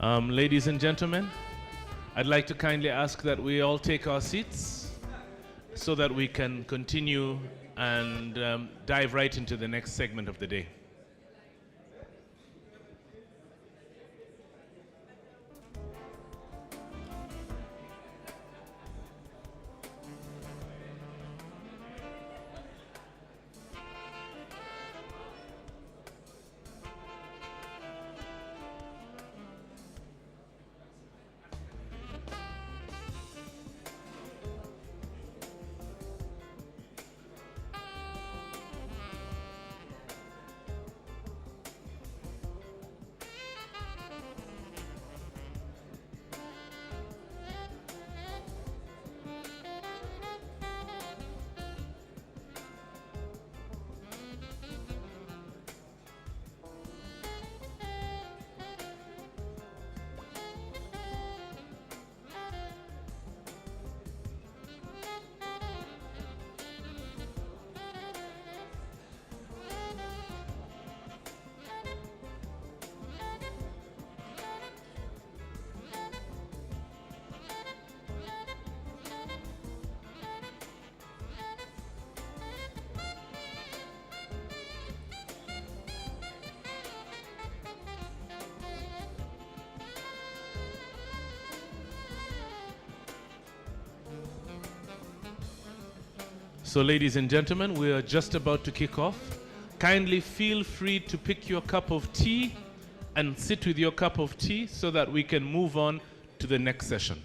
Ladies and gentlemen, I'd like to kindly ask that we all take our seats so that we can continue and dive right into the next segment of the day. So ladies and gentlemen, we are just about to kick off. Kindly feel free to pick your cup of tea and sit with your cup of tea so that we can move on to the next session.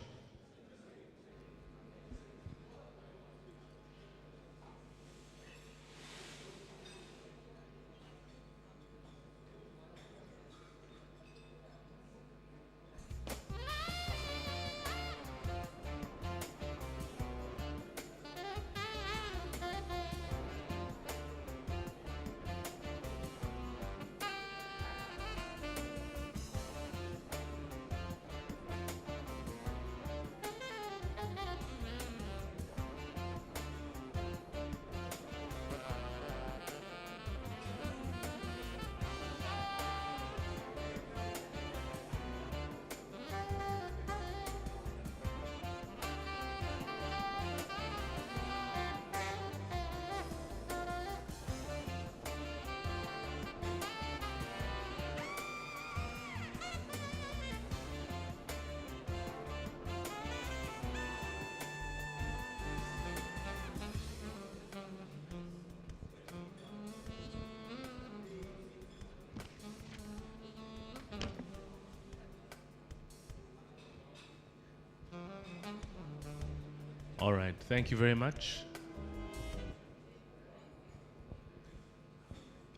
All right, thank you very much.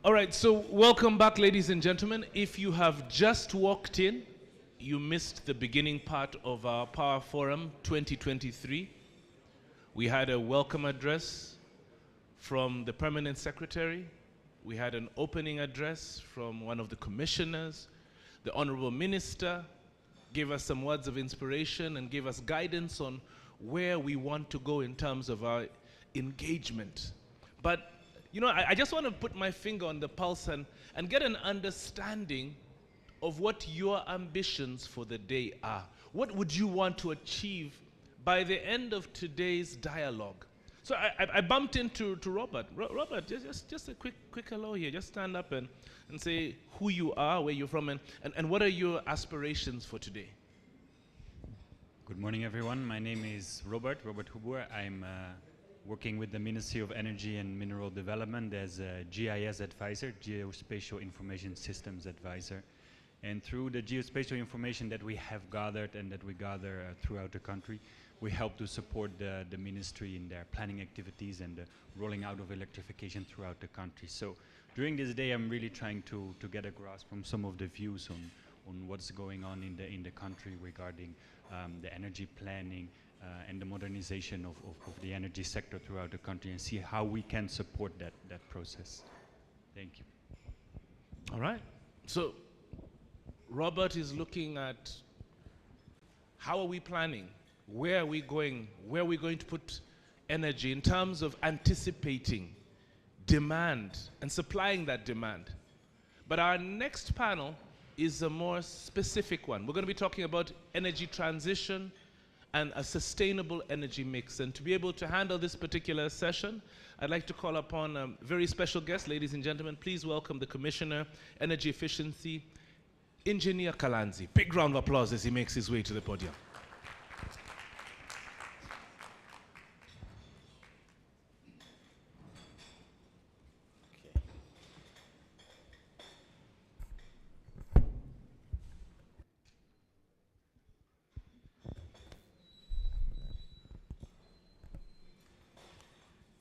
All right, so welcome back, ladies and gentlemen. If you have just walked in, you missed the beginning part of our Power Forum 2023. We had a welcome address from the Permanent Secretary. We had an opening address from one of the commissioners. The Honorable Minister gave us some words of inspiration and gave us guidance on where we want to go in terms of our engagement. But, you know, I just want to put my finger on the pulse and get an understanding of what your ambitions for the day are. What would you want to achieve by the end of today's dialogue? So I bumped into Robert. Robert, just a quick hello here. Just stand up and say who you are, where you're from, and what are your aspirations for today? Good morning, everyone. My name is Robert Hubur. I'm working with the Ministry of Energy and Mineral Development as a GIS advisor, Geospatial Information Systems advisor. And through the geospatial information that we have gathered and that we gather throughout the country, we help to support the ministry in their planning activities and the rolling out of electrification throughout the country. So during this day, I'm really trying to get a grasp from some of the views on what's going on in the country regarding the energy planning and the modernization of the energy sector throughout the country, and see how we can support that process. Thank you. All right. So Robert is looking at how are we planning, where are we going, where are we going to put energy in terms of anticipating demand and supplying that demand. But our next panel is a more specific one. We're going to be talking about energy transition and a sustainable energy mix. And to be able to handle this particular session, I'd like to call upon a very special guest. Ladies and gentlemen, please welcome the Commissioner, Energy Efficiency, Engineer Kalanzi. Big round of applause as he makes his way to the podium.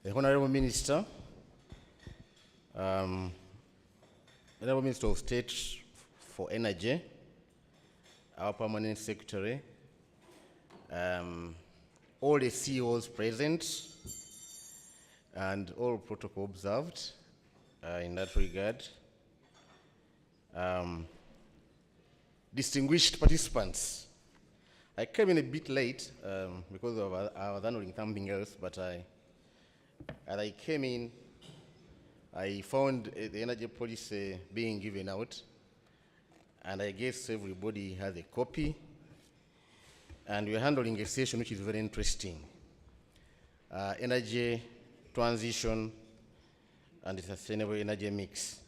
The Honorable Minister, Honorable Minister of State for Energy, our Permanent Secretary, all the CEOs present, and all protocol observed in that regard. Distinguished participants, I came in a bit late because I was handling something else, but as I came in, I found the energy policy being given out, and I guess everybody has a copy. And we're handling a session which is very interesting. Energy transition and the sustainable energy mix.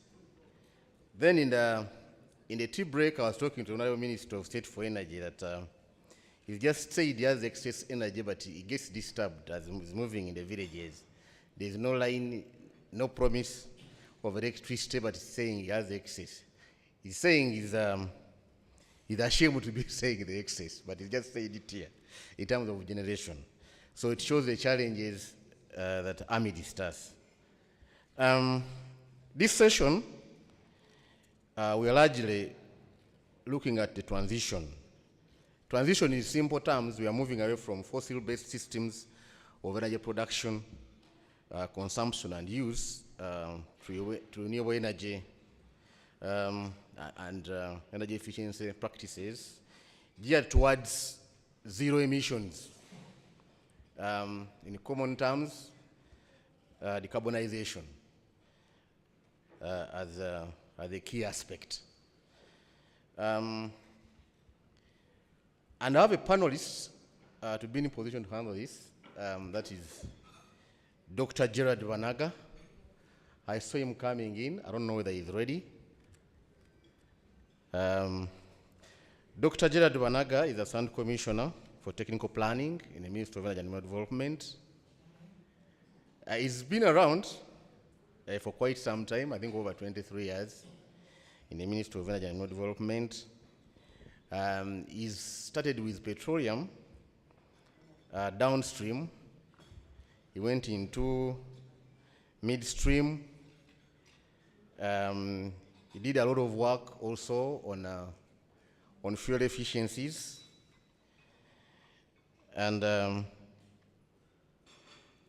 Then in the tea break, I was talking to another Minister of State for Energy that he just said he has excess energy, but he gets disturbed as he's moving in the villages. There's no line, no promise of electricity, but he's saying he has excess. He's saying he's ashamed to be saying the excess, but he just said it here in terms of generation. So it shows the challenges that AMID has. This session, we are largely looking at the transition. Transition in simple terms, we are moving away from fossil-based systems of energy production, consumption and use to renewable energy and energy efficiency practices geared towards zero emissions. In common terms, decarbonization as a key aspect. And I have a panelist to be in a position to handle this. That is Dr. Gerard Banaga. I saw him coming in. I don't know whether he's ready. Dr. Gerard Banaga is Assistant Commissioner for Technical Planning in the Ministry of Energy and Rural Development. He's been around for quite some time, I think over 23 years, in the Ministry of Energy and Rural Development. He's started with petroleum, downstream. He went into midstream. He did a lot of work also on fuel efficiencies. And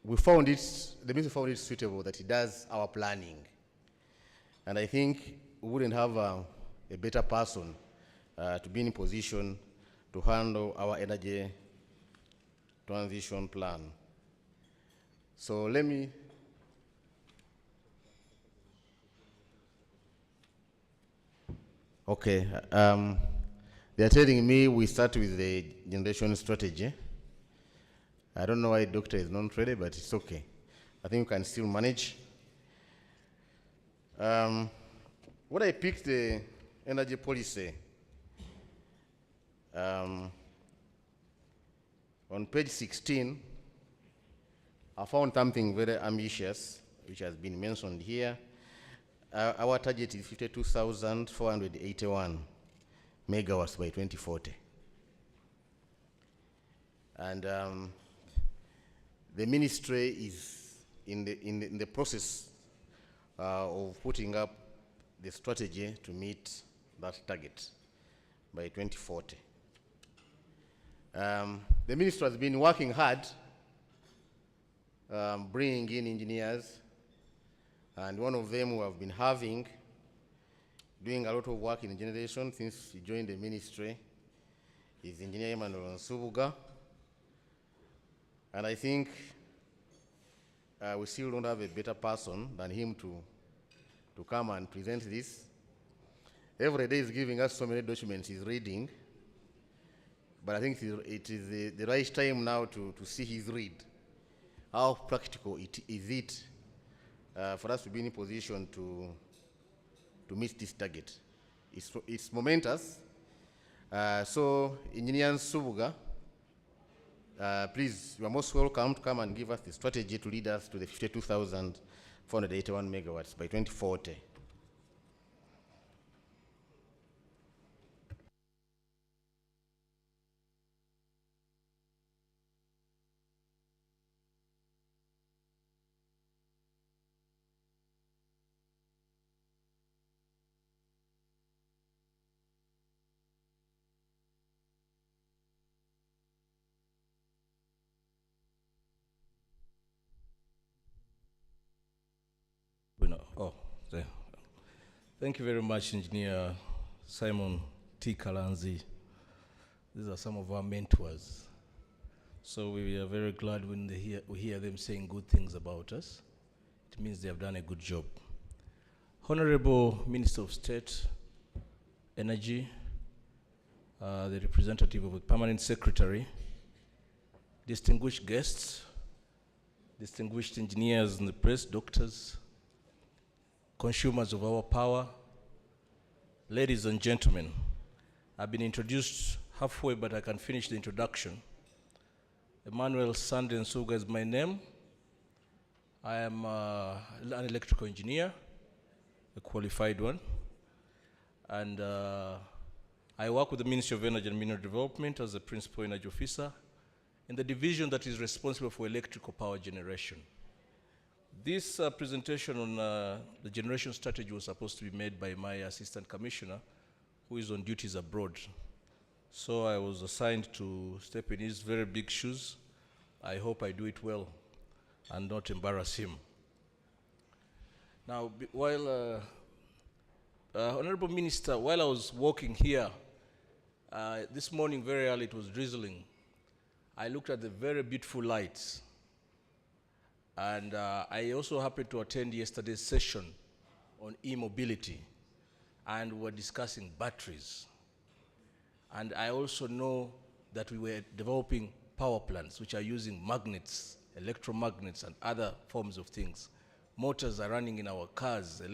we found it, the ministry found it suitable that he does our planning. And I think we wouldn't have a better person to be in a position to handle our energy transition plan. So let me okay. They are telling me we start with the generation strategy. I don't know why doctor is not ready, but it's okay. I think we can still manage. When I picked the energy policy, on page 16, I found something very ambitious, which has been mentioned here. Our target is 52,481 megawatts by 2040. And the ministry is in the process of putting up the strategy to meet that target by 2040. The ministry has been working hard, bringing in engineers, and one of them who have been doing a lot of work in generation since he joined the ministry is Engineer Emmanuel Nsubuga. And I think we still don't have a better person than him to come and present this. Every day is giving us so many documents he's reading, but I think it is the right time now to see his read. How practical is it for us to be in a position to meet this target? It's momentous. So, Engineer Subuga, please, you are most welcome to come and give us the strategy to lead us to the 52,481 megawatts by 2040. Thank you very much, Engineer Simon T. Kalanzi. These are some of our mentors. So we are very glad when we hear them saying good things about us. It means they have done a good job. Honorable Minister of State, Energy, the representative of the Permanent Secretary, distinguished guests, distinguished engineers in the press, doctors, consumers of our power, ladies and gentlemen. I've been introduced halfway, but I can finish the introduction. Emmanuel Sande Nsubuga is my name. I am an electrical engineer, a qualified one, and I work with the Ministry of Energy and Mineral Development as a Principal Energy Officer in the division that is responsible for electrical power generation. This presentation on the generation strategy was supposed to be made by my Assistant Commissioner, who is on duties abroad. So I was assigned to step in his very big shoes. I hope I do it well and not embarrass him. Now, while, Honorable Minister, while I was walking here, this morning very early, it was drizzling. I looked at the very beautiful lights. And I also happened to attend yesterday's session on e-mobility, and we were discussing batteries. And I also know that we were developing power plants which are using magnets, electromagnets, and other forms of things. Motors are running in our cars, they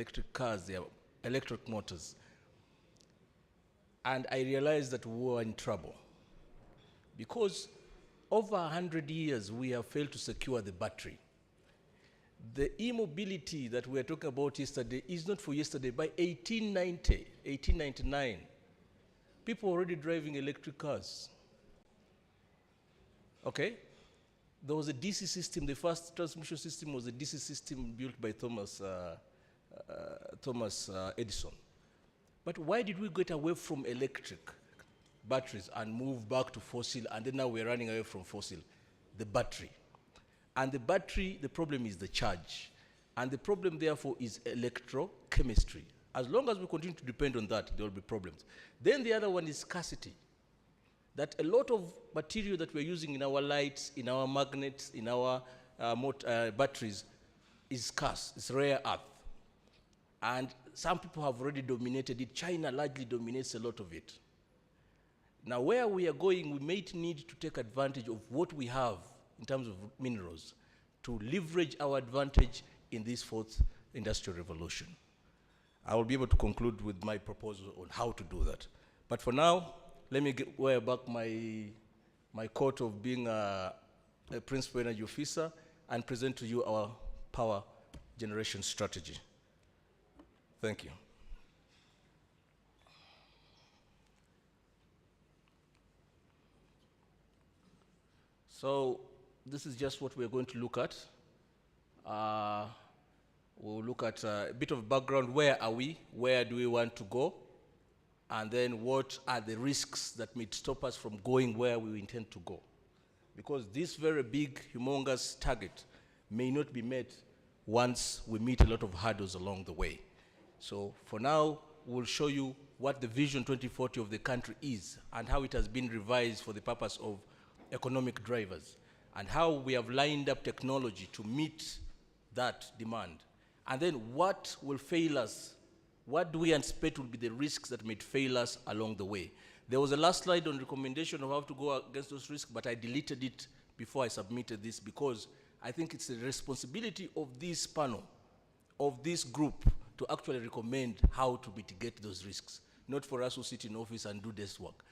are electric motors. And I realized that we were in trouble because over 100 years we have failed to secure the battery. The e-mobility that we were talking about yesterday is not for yesterday. By 1899, people were already driving electric cars. Okay? There was a DC system. The first transmission system was a DC system built by Thomas Edison. But why did we get away from electric batteries and move back to fossil, and then now we're running away from fossil? The battery. And the battery, the problem is the charge. And the problem, therefore, is electrochemistry. As long as we continue to depend on that, there will be problems. Then the other one is scarcity. That a lot of material that we're using in our lights, in our magnets, in our batteries is scarce. It's rare earth. And some people have already dominated it. China largely dominates a lot of it. Now, where we are going, we may need to take advantage of what we have in terms of minerals to leverage our advantage in this fourth industrial revolution. I will be able to conclude with my proposal on how to do that. But for now, let me wear back my coat of being a Principal Energy Officer and present to you our power generation strategy. Thank you. So this is just what we're going to look at. We'll look at a bit of background. Where are we? Where do we want to go? And then what are the risks that may stop us from going where we intend to go? Because this very big, humongous target may not be met once we meet a lot of hurdles along the way. So for now, we'll show you what the Vision 2040 of the country is and how it has been revised for the purpose of economic drivers, and how we have lined up technology to meet that demand. And then what will fail us what do we anticipate will be the risks that may fail us along the way? There was a last slide on recommendation of how to go against those risks, but I deleted it before I submitted this because I think it's the responsibility of this panel, of this group, to actually recommend how to mitigate those risks, not for us who sit in office and do this work.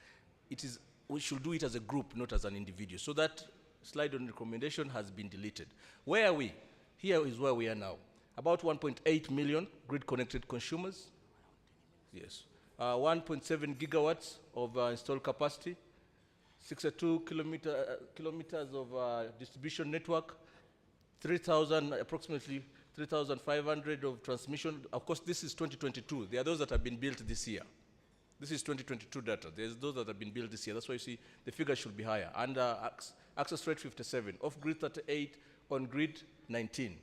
We should do it as a group, not as an individual. So that slide on recommendation has been deleted. Where are we? Here is where we are now. About 1.8 million grid-connected consumers. Yes. 1.7 gigawatts of installed capacity. 62 kilometers of distribution network. Approximately 3,500 of transmission. Of course, this is 2022. There are those that have been built this year. This is 2022 data. There's those that have been built this year. That's why you see the figure should be higher. And access rate 57, off-grid 38, on-grid 19.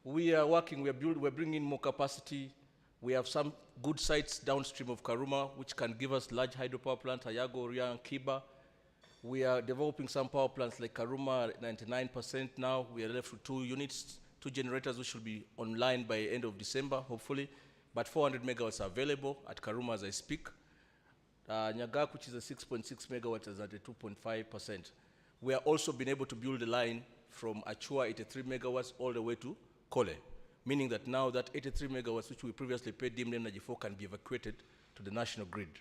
We are working, we're bringing more capacity. We have some good sites downstream of Karuma, which can give us large hydropower plants, Ayago, Ria, and Kiba. We are developing some power plants like Karuma, 99% now. We are left with 2 units, 2 generators, which should be online by end of December, hopefully. But 400 megawatts are available at Karuma as I speak. Nyagak, which is a 6.6 megawatts, is at a 2.5%. We are also been able to build a line from Achua, 83 megawatts, all the way to Kole, meaning that now that 83 megawatts, which we previously paid Deemed Energy for, can be evacuated to the national grid.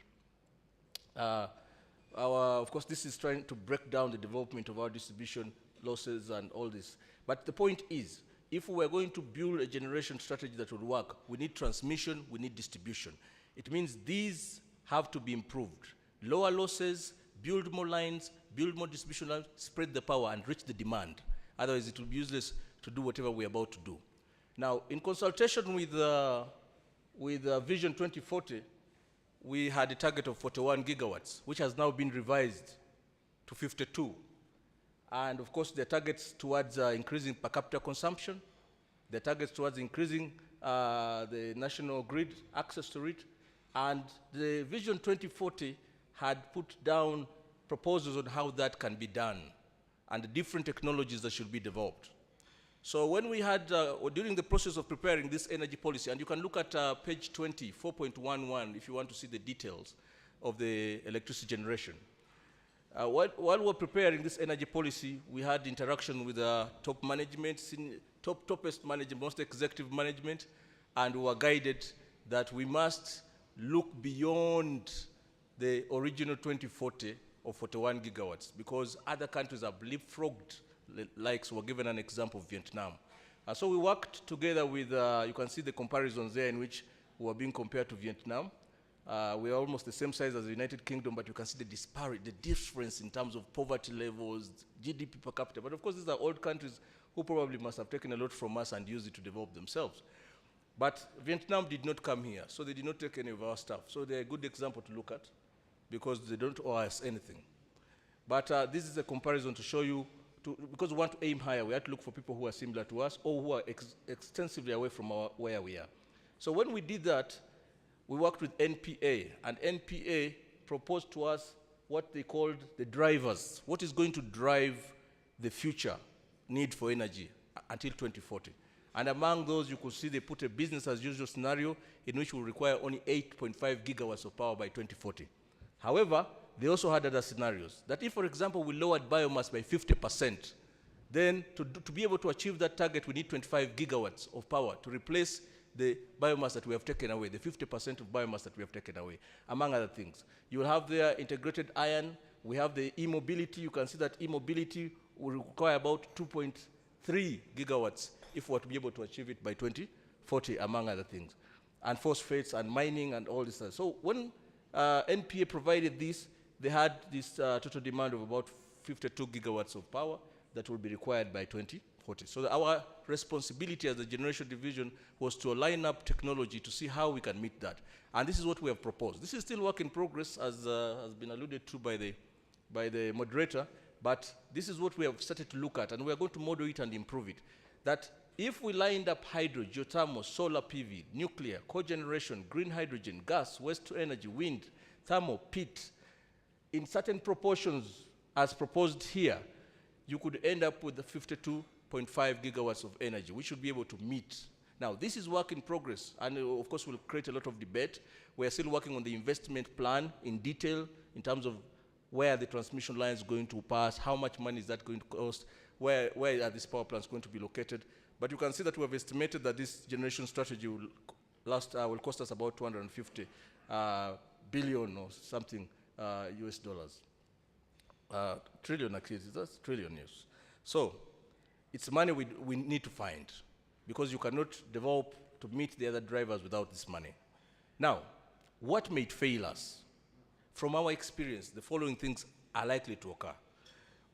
Of course, this is trying to break down the development of our distribution losses and all this. But the point is, if we are going to build a generation strategy that will work, we need transmission, we need distribution. It means these have to be improved. Lower losses, build more lines, build more distribution lines, spread the power and reach the demand. Otherwise, it will be useless to do whatever we're about to do. Now, in consultation with Vision 2040, we had a target of 41 gigawatts, which has now been revised to 52. And of course, the targets towards increasing per capita consumption, the targets towards increasing the national grid access to it, and the Vision 2040 had put down proposals on how that can be done and the different technologies that should be developed. So when we had, during the process of preparing this energy policy, and you can look at page 20, 4.11, if you want to see the details of the electricity generation. While we were preparing this energy policy, we had interaction with top management, topest management, most executive management, and we were guided that we must look beyond the original 2040 of 41 gigawatts because other countries have leapfrogged, like so we're given an example of Vietnam. So we worked together with, you can see the comparisons there in which we were being compared to Vietnam. We are almost the same size as the United Kingdom, but you can see the disparity, the difference in terms of poverty levels, GDP per capita. But of course, these are old countries who probably must have taken a lot from us and used it to develop themselves. But Vietnam did not come here, so they did not take any of our stuff. So they're a good example to look at because they don't owe us anything. But this is a comparison to show you, because we want to aim higher, we have to look for people who are similar to us or who are extensively away from where we are. So when we did that, we worked with NPA, and NPA proposed to us what they called the drivers. What is going to drive the future need for energy until 2040? And among those, you could see they put a business as usual scenario in which we will require only 8.5 gigawatts of power by 2040. However, they also had other scenarios, that if, for example, we lowered biomass by 50%, then to be able to achieve that target, we need 25 gigawatts of power to replace the biomass that we have taken away, the 50% of biomass that we have taken away, among other things. You will have there integrated iron. We have the e-mobility. You can see that e-mobility will require about 2.3 gigawatts if we were to be able to achieve it by 2040, among other things. And phosphates and mining and all this stuff. So when NPA provided this, they had this total demand of about 52 gigawatts of power that will be required by 2040. So our responsibility as the generation division was to line up technology to see how we can meet that. And this is what we have proposed. This is still work in progress, as has been alluded to by the moderator, but this is what we have started to look at, and we are going to model it and improve it. That if we lined up hydro, geothermal, solar PV, nuclear, cogeneration, green hydrogen, gas, waste to energy, wind, thermal, peat, in certain proportions as proposed here, you could end up with the 52.5 gigawatts of energy. We should be able to meet Now, this is work in progress, and of course will create a lot of debate. We're still working on the investment plan in detail in terms of where the transmission lines going to pass, how much money is that going to cost, where are these power plants going to be located. But you can see that we have estimated that this generation strategy will cost us about 250 billion or something US dollars. Trillion, actually, that's trillion, yes. So it's money we need to find, because you cannot develop to meet the other drivers without this money. Now, what may fail us? From our experience, the following things are likely to occur.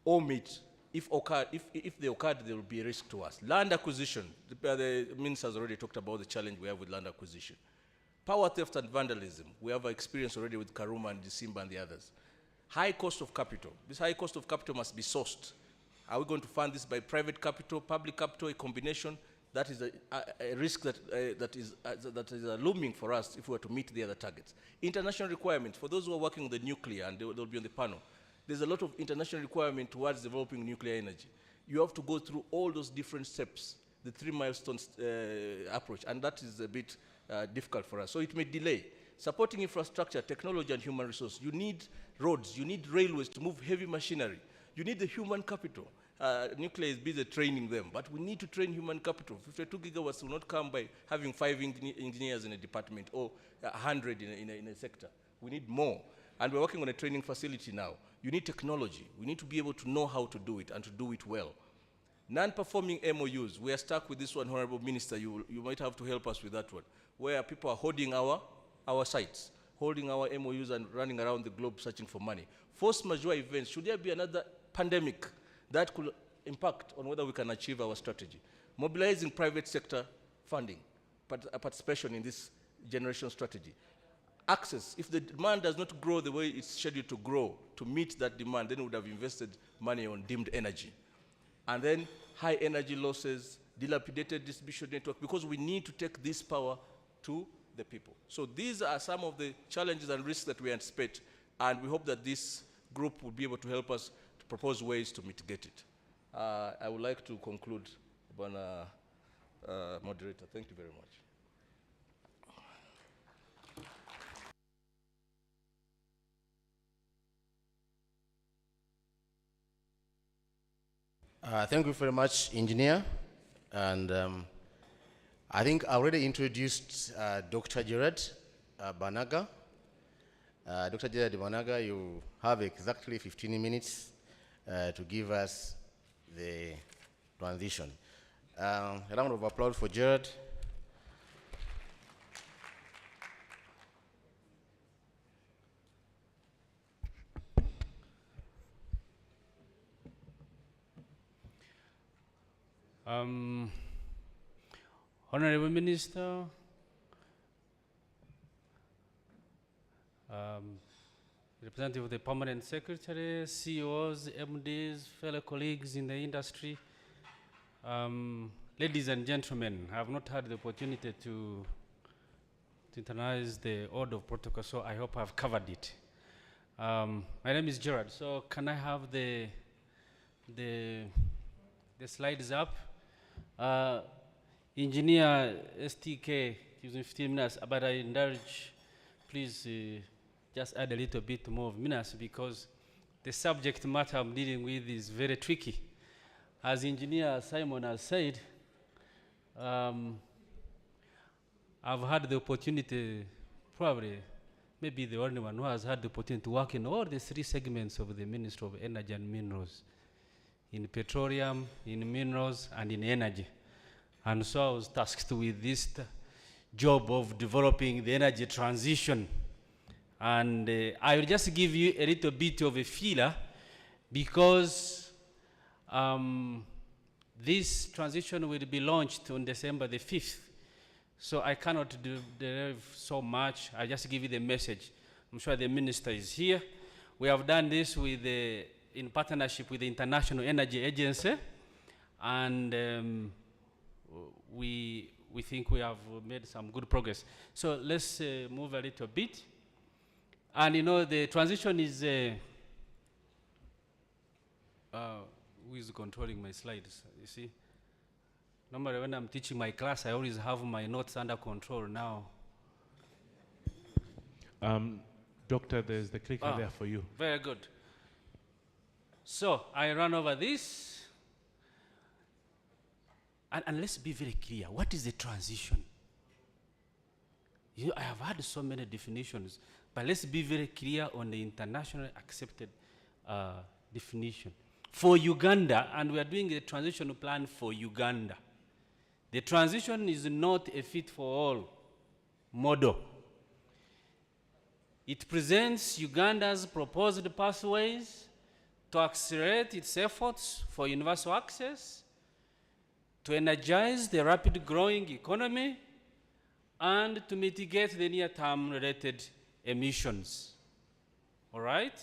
Or if they occurred, there will be a risk to us. Land acquisition, the minister has already talked about the challenge we have with land acquisition. Power theft and vandalism, we have experience already with Karuma and Simba and the others. High cost of capital, this high cost of capital must be sourced. Are we going to fund this by private capital, public capital, a combination? That is a risk that is looming for us if we were to meet the other targets. International requirements, for those who are working on the nuclear, and they'll be on the panel, there's a lot of international requirement towards developing nuclear energy. You have to go through all those different steps, the 3 milestones approach, and that is a bit difficult for us. So it may delay. Supporting infrastructure, technology, and human resource. You need roads, you need railways to move heavy machinery. You need the human capital. Nuclear is busy training them, but we need to train human capital. 52 gigawatts will not come by having 5 engineers in a department or 100 in a sector. We need more. And we're working on a training facility now. You need technology. We need to be able to know how to do it and to do it well. Non-performing MOUs. We are stuck with this one, Honorable Minister. You might have to help us with that one, where people are holding our sites, holding our MOUs and running around the globe searching for money. Force majeure events. Should there be another pandemic that could impact on whether we can achieve our strategy? Mobilizing private sector funding, participation in this generation strategy. Access, if the demand does not grow the way it's scheduled to grow to meet that demand, then we would have invested money on deemed energy. And then high energy losses, dilapidated distribution network, because we need to take this power to the people. So these are some of the challenges and risks that we anticipate, and we hope that this group will be able to help us to propose ways to mitigate it. I would like to conclude, moderator. Thank you very much. Thank you very much, Engineer. And I think I already introduced Dr. Gerard Banaga. Dr. Gerard Banaga, you have exactly 15 minutes to give us the transition. A round of applause for Gerard. Honorable Minister, representative of the Permanent Secretary, CEOs, MDs, fellow colleagues in the industry, ladies and gentlemen, I have not had the opportunity to internalize the order of protocol, so I hope I've covered it. My name is Gerard, so can I have the slides up? Engineer STK gives me 15 minutes, but I encourage, please just add a little bit more of minutes, because the subject matter I'm dealing with is very tricky. As Engineer Simon has said, I've had the opportunity, probably maybe the only one who has had the opportunity to work in all the 3 segments of the Ministry of Energy and Minerals, in petroleum, in minerals, and in energy. And so I was tasked with this job of developing the energy transition. And I will just give you a little bit of a feeler, because this transition will be launched on December the 5th. So I cannot derive so much. I just give you the message. I'm sure the minister is here. We have done this with in partnership with the International Energy Agency, and we think we have made some good progress. So let's move a little bit. And you know, the transition is, who is controlling my slides, you see? Normally when I'm teaching my class, I always have my notes under control now. Doctor, there's the clicker there for you. Very good. So I run over this. And let's be very clear. What is the transition? I have had so many definitions, but let's be very clear on the internationally accepted definition. For Uganda, and we are doing a transition plan for Uganda, the transition is not a fit-for-all model. It presents Uganda's proposed pathways to accelerate its efforts for universal access, to energize the rapid growing economy, and to mitigate the near-term related emissions. All right?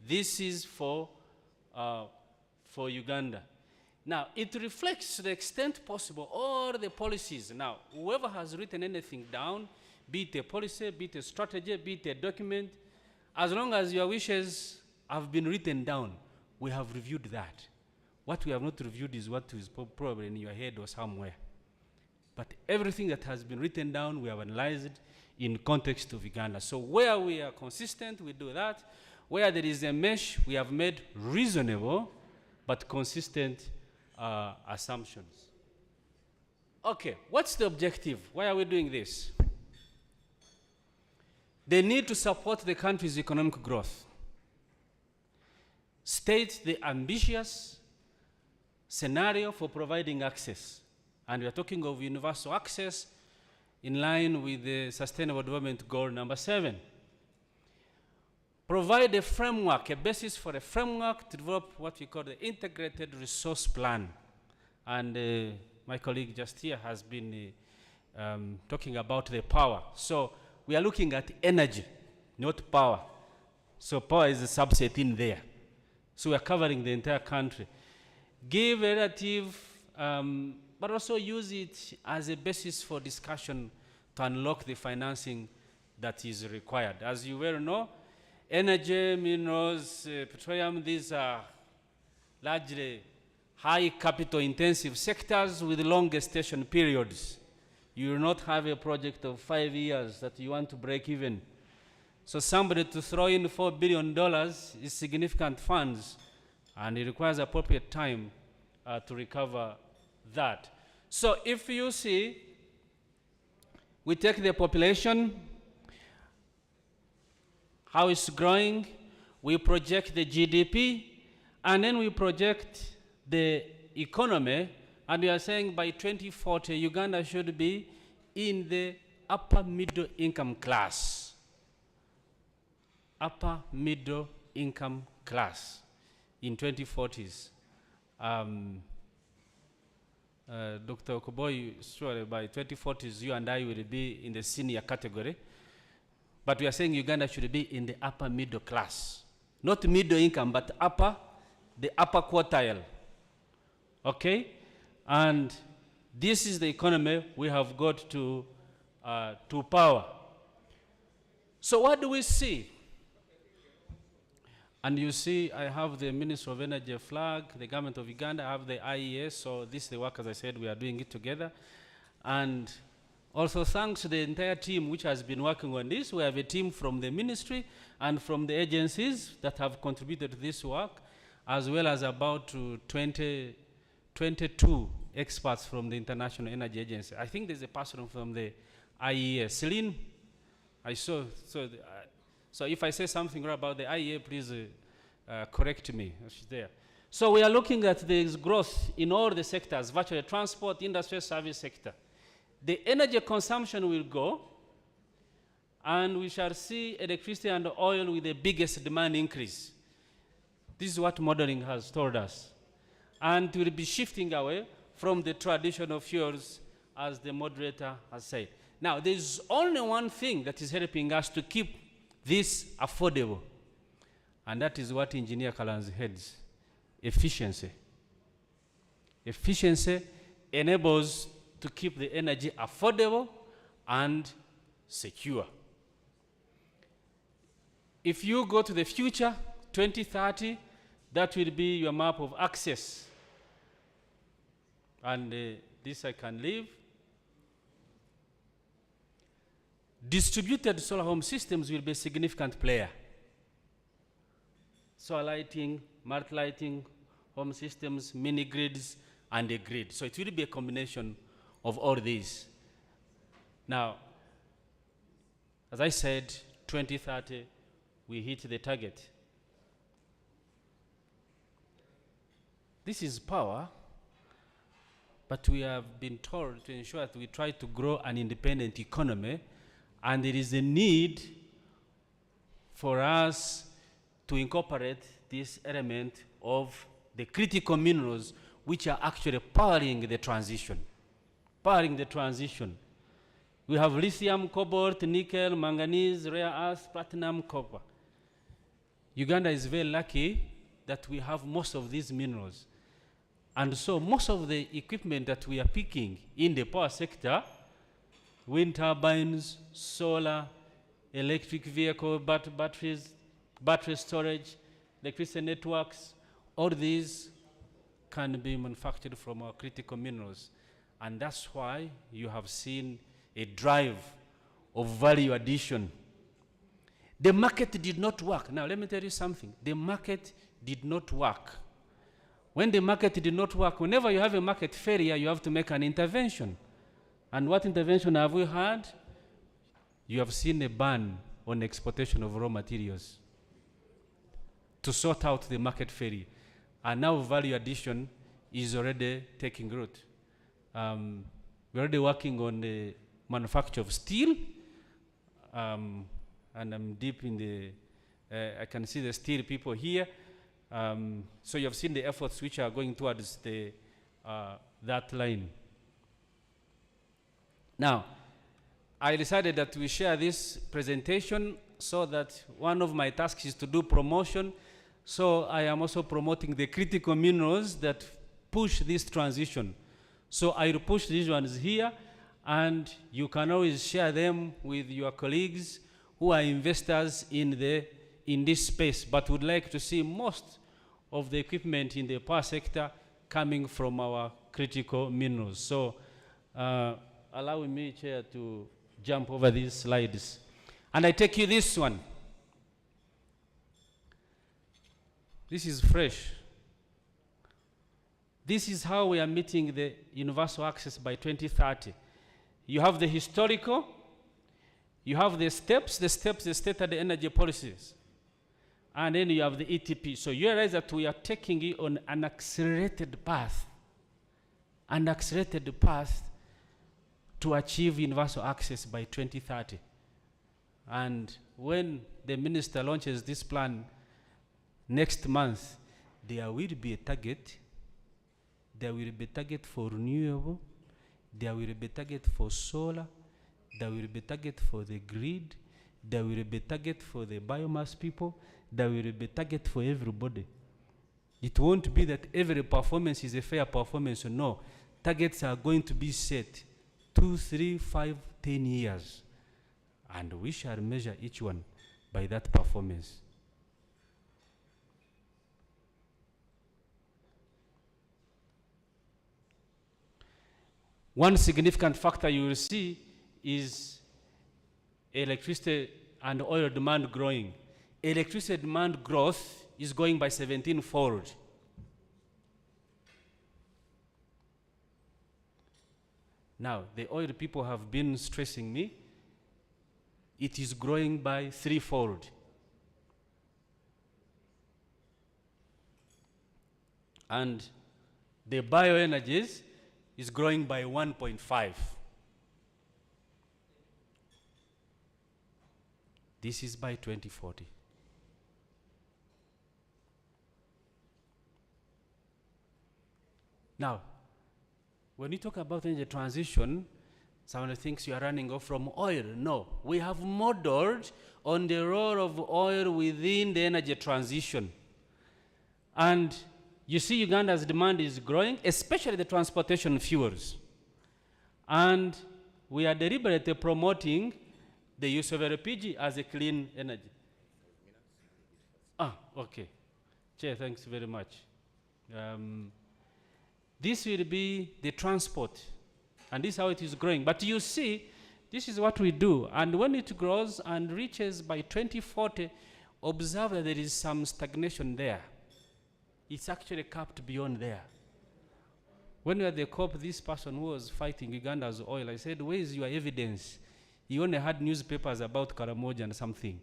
This is for Uganda. Now, it reflects to the extent possible all the policies. Now, whoever has written anything down, be it a policy, be it a strategy, be it a document, as long as your wishes have been written down, we have reviewed that. What we have not reviewed is what is probably in your head or somewhere. But everything that has been written down, we have analyzed in context of Uganda. So where we are consistent, we do that. Where there is a mesh, we have made reasonable but consistent assumptions. Okay, what's the objective? Why are we doing this? They need to support the country's economic growth. State the ambitious scenario for providing access. And we are talking of universal access in line with the Sustainable Development Goal number 7. Provide a framework, a basis for a framework to develop what we call the integrated resource plan. And my colleague just here has been talking about the power. So we are looking at energy, not power. So power is a subset in there. So we are covering the entire country. Give a relative, but also use it as a basis for discussion to unlock the financing that is required. As you well know, energy, minerals, petroleum, these are largely high capital intensive sectors with long gestation periods. You will not have a project of 5 years that you want to break even. So somebody to throw in $4 billion is significant funds, and it requires appropriate time to recover that. So if you see, we take the population, how it's growing, we project the GDP, and then we project the economy, and we are saying by 2040, Uganda should be in the upper middle income class. Upper middle income class in 2040s. Dr. Okuboyi, surely by 2040s, you and I will be in the senior category. But we are saying Uganda should be in the upper middle class. Not middle income, but the upper quartile. Okay? And this is the economy we have got to power. So what do we see? And you see, I have the Ministry of Energy flag, the government of Uganda, I have the IES, so this is the work, as I said, we are doing it together. And also thanks to the entire team which has been working on this. We have a team from the ministry and from the agencies that have contributed to this work, as well as about 22 experts from the International Energy Agency. I think there's a person from the IES. Celine, I saw, so if I say something wrong about the IEA, please correct me. She's there. So we are looking at this growth in all the sectors, virtually transport, industry, service sector. The energy consumption will go, and we shall see electricity and oil with the biggest demand increase. This is what modeling has told us. And we will be shifting away from the traditional fuels, as the moderator has said. Now, there's only one thing that is helping us to keep this affordable, and that is what Engineer Kalanzi heads: efficiency. Efficiency enables to keep the energy affordable and secure. If you go to the future, 2030, that will be your map of access. And This I can leave. Distributed solar home systems will be a significant player. Solar lighting, multi-lighting, home systems, mini grids, and a grid. So it will be a combination of all these. Now, as I said, 2030, we hit the target. This is power, but we have been told to ensure that we try to grow an independent economy, and there is a need for us to incorporate this element of the critical minerals which are actually powering the transition. Powering the transition. We have lithium, cobalt, nickel, manganese, rare earths, platinum, copper. Uganda is very lucky that we have most of these minerals. And so most of the equipment that we are picking in the power sector, wind turbines, solar, electric vehicle, batteries, battery storage, electricity networks, all these can be manufactured from our critical minerals. And that's why you have seen a drive of value addition. The market did not work. Now, let me tell you something. The market did not work. When the market did not work, whenever you have a market failure, you have to make an intervention. And what intervention have we had? You have seen a ban on exportation of raw materials to sort out the market failure. And now value addition is already taking root. We're already working on the manufacture of steel, and I'm deep in the, I can see the steel people here. So you have seen the efforts which are going towards the, that line. Now, I decided that we share this presentation so that one of my tasks is to do promotion. So I am also promoting the critical minerals that push this transition. So I will push these ones here, and you can always share them with your colleagues who are investors in this space, but would like to see most of the equipment in the power sector coming from our critical minerals. So allow me, Chair, to jump over these slides. And I take you this one. This is fresh. This is how we are meeting the universal access by 2030. You have the historical, you have the steps, the state of the energy policies, and then you have the ETP. So you realize that we are taking it on an accelerated path to achieve universal access by 2030. And when the minister launches this plan next month, there will be a target. There will be a target for renewable. There will be a target for solar. There will be a target for the grid. There will be a target for the biomass people. There will be a target for everybody. It won't be that every performance is a fair performance. No. Targets are going to be set 2, 3, 5, 10 years. And we shall measure each one by that performance. One significant factor you will see is electricity and oil demand growing. Electricity demand growth is going by 17-fold. Now, the oil people have been stressing me. It is growing by 3-fold. And the bioenergies is growing by 1.5. This is by 2040. Now, when you talk about energy transition, someone thinks you are running off from oil. No, we have modeled on the role of oil within the energy transition. And you see Uganda's demand is growing, especially the transportation fuels. And we are deliberately promoting the use of LPG as a clean energy. Okay. Chair, thanks very much. This will be the transport And this is how it is growing. But you see, this is what we do. And when it grows and reaches by 2040, observe that there is some stagnation there. It's actually capped beyond there. When we were at the COP, this person who was fighting Uganda's oil, I said, where is your evidence? He only had newspapers about Karamoja and something.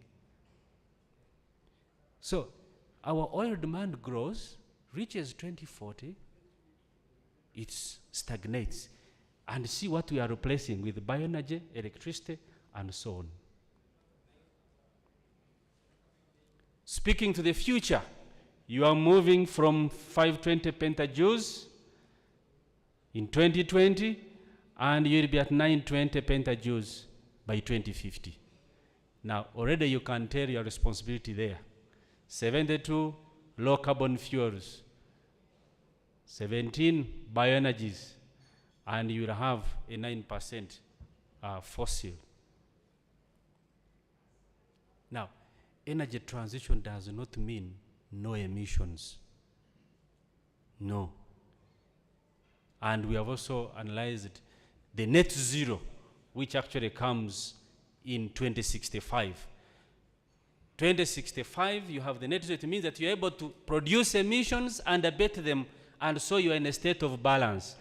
So our oil demand grows, reaches 2040, it stagnates. And see what we are replacing with bioenergy, electricity, and so on. Speaking to the future, you are moving from 520 pentajoules in 2020, and you'll be at 920 pentajoules by 2050. Now, already you can tell your responsibility there. 72 low carbon fuels, 17 bioenergies, and you will have a 9% fossil. Now, energy transition does not mean no emissions. No. And we have also analyzed the net zero, which actually comes in 2065. 2065, you have the net zero. It means that you're able to produce emissions and abate them, and so you are in a state of balance.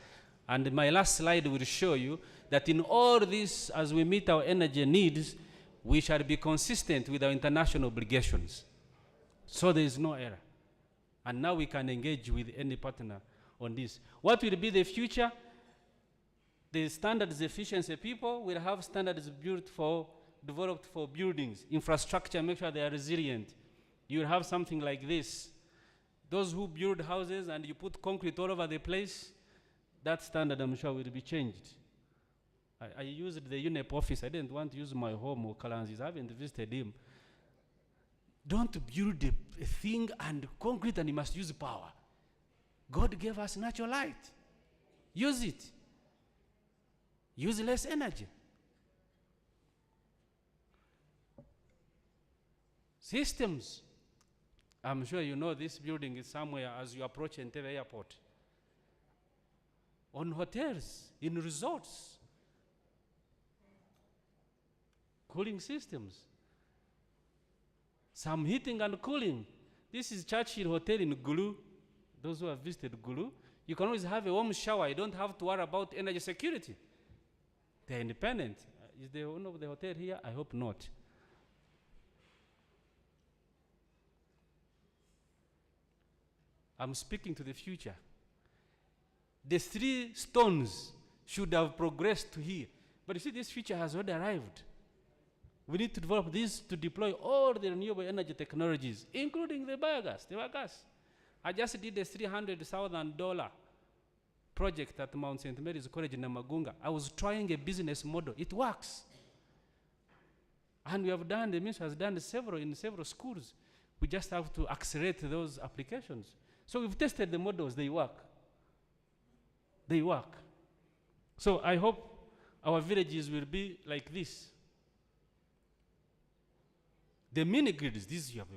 And my last slide will show you that in all this, as we meet our energy needs, we shall be consistent with our international obligations. So there is no error. And now we can engage with any partner on this. What will be the future? The standards efficiency people will have standards developed for buildings, infrastructure, make sure they are resilient. You will have something like this. Those who build houses and you put concrete all over the place, that standard, I'm sure, will be changed. I used the UNEP office. I didn't want to use my home or Kalanzi's. I haven't visited him. Don't build a thing and concrete and you must use power. God gave us natural light. Use it. Use less energy. Systems. I'm sure you know this building is somewhere as you approach Entebbe Airport. On hotels, in resorts, cooling systems, some heating and cooling. This is Churchill Hotel in Gulu. Those who have visited Gulu, you can always have a warm shower. You don't have to worry about energy security. They're independent. Is the owner of the hotel here? I hope not. I'm speaking to the future. The 3 stones should have progressed to here. But you see, this future has already arrived. We need to develop this to deploy all the renewable energy technologies, including the biogas, the biogas. I just did a $300,000 project at Mount St. Mary's College in Namagunga. I was trying a business model. It works. And we have done, the ministry has done in several schools. We just have to accelerate those applications. So we've tested the models, they work. They work. So I hope our villages will be like this. The mini grids,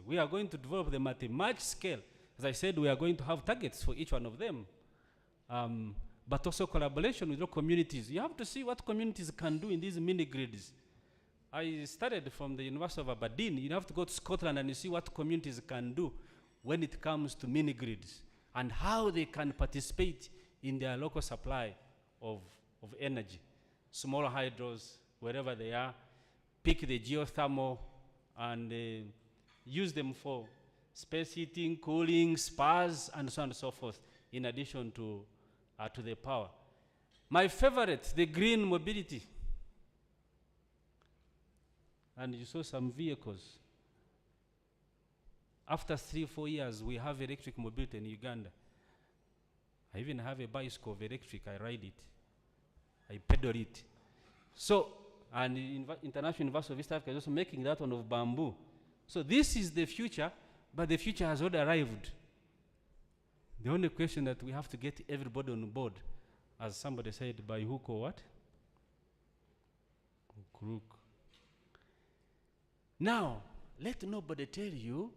we are going to develop them at a much scale. As I said, we are going to have targets for each one of them. But also collaboration with local communities. You have to see what communities can do in these mini grids. I started from the University of Aberdeen. You have to go to Scotland and you see what communities can do when it comes to mini grids and how they can participate in their local supply of energy. Small hydros, wherever they are, pick the geothermal and use them for space heating, cooling, spas, and so on and so forth, in addition to the power. My favorite, the green mobility. And you saw some vehicles. After 3-4 years, we have electric mobility in Uganda. I even have a bicycle of electric. I ride it. I pedal it. So, and International University of East Africa is also making that one of bamboo. So this is the future, but the future has already arrived. The only question that we have to get everybody on board, as somebody said, by hook or what? Or crook. Now, let nobody tell you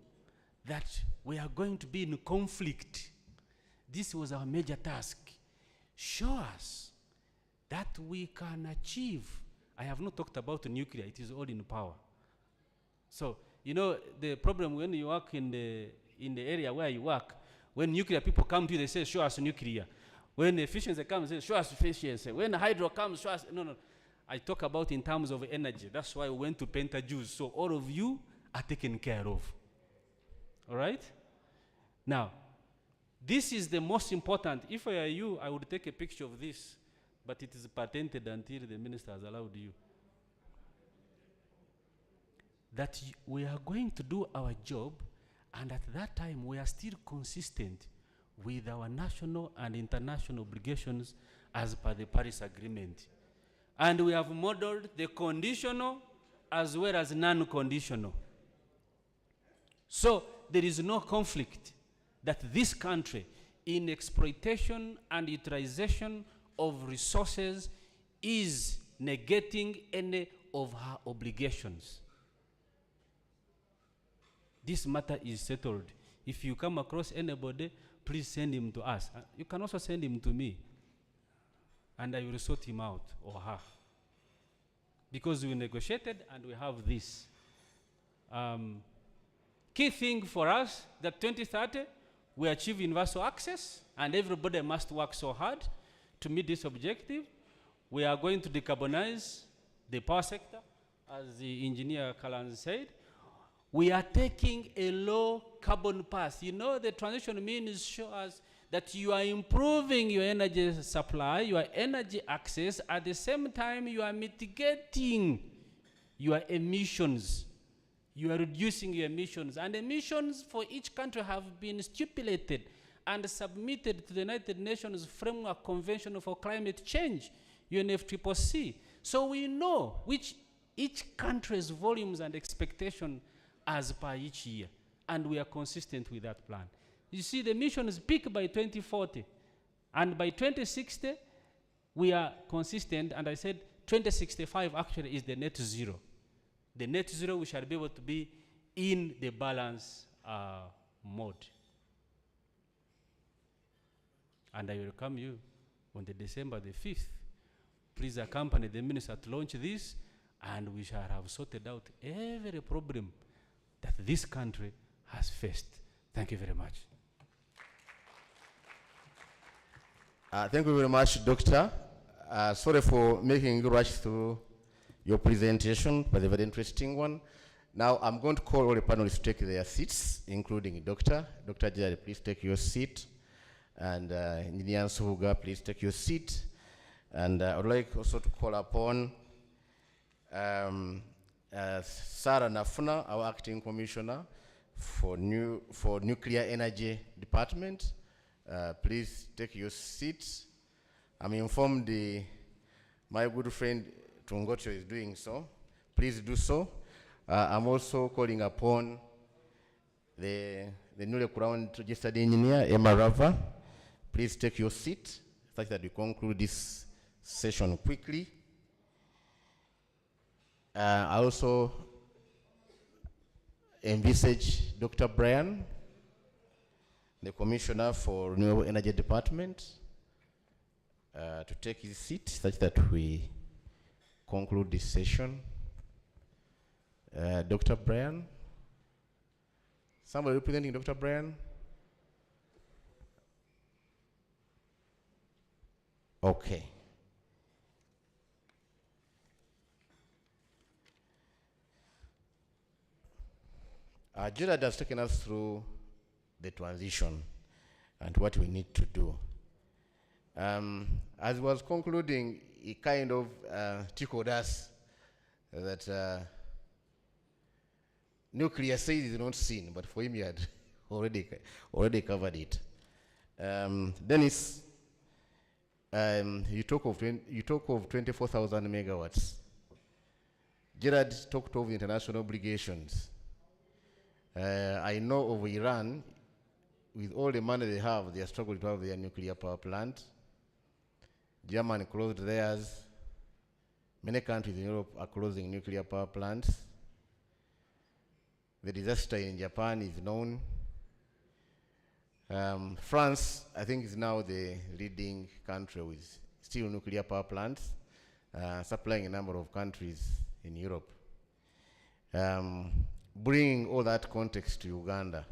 that we are going to be in conflict. This was our major task. Show us that we can achieve. I have not talked about nuclear, it is all in power. So, you know, the problem when you work in the area where you work, when nuclear people come to you, they say, show us nuclear. When efficiency comes, they say, show us efficiency. When hydro comes, show us, no. I talk about in terms of energy. That's why we went to Pentajuice. So all of you are taken care of. All right? Now, this is the most important. If I were you, I would take a picture of this, but it is patented until the minister has allowed you. That we are going to do our job, and at that time we are still consistent with our national and international obligations as per the Paris Agreement. And we have modeled the conditional as well as non-conditional. So there is no conflict that this country, in exploitation and utilization of resources, is negating any of her obligations. This matter is settled. If you come across anybody, please send him to us. You can also send him to me, and I will sort him out, or her. Because we negotiated and we have this. Key thing for us, that 2030, we achieve universal access, and everybody must work so hard to meet this objective. We are going to decarbonize the power sector, as the engineer Kalanzi said. We are taking a low carbon path. You know, the transition means show us that you are improving your energy supply, your energy access, at the same time you are mitigating your emissions. You are reducing your emissions. And emissions for each country have been stipulated and submitted to the United Nations Framework Convention for Climate Change, UNFCCC. So we know which each country's volumes and expectation as per each year. And we are consistent with that plan. You see, the emissions peak by 2040. And by 2060, we are consistent. And I said 2065 actually is the net zero. The net zero, we shall be able to be in the balance mode. And I welcome you on the December the 5th. Please accompany the minister to launch this, and we shall have sorted out every problem that this country has faced. Thank you very much. Thank you very much, Doctor. Sorry for making you rush through your presentation, but a very interesting one. Now I'm going to call all the panelists to take their seats, including Doctor. Dr. Gerard, please take your seat. And Engineer Nsubuga, please take your seat. And I would like also to call upon Sarah Nafuna, our acting commissioner for Nuclear Energy Department. Please take your seats. I'm informed my good friend Tungocho is doing so. Please do so. I'm also calling upon the newly crowned registered engineer, Emma Rava. Please take your seat such that we conclude this session quickly. I also envisage Dr. Brian, the Commissioner for Renewable Energy Department, to take his seat such that we conclude this session. Dr. Brian? Somebody representing Dr. Brian? Okay. Gerard has taken us through the transition and what we need to do. As he was concluding, he kind of tickled us that nuclear says is not seen, but for him he had already covered it. Dennis, you talk of 24,000 megawatts. Gerard talked of international obligations. I know of Iran, with all the money they have, they are struggling to have their nuclear power plant. Germany closed theirs. Many countries in Europe are closing nuclear power plants. The disaster in Japan is known. France, I think, is now the leading country with still nuclear power plants, supplying a number of countries in Europe. Bringing all that context to Uganda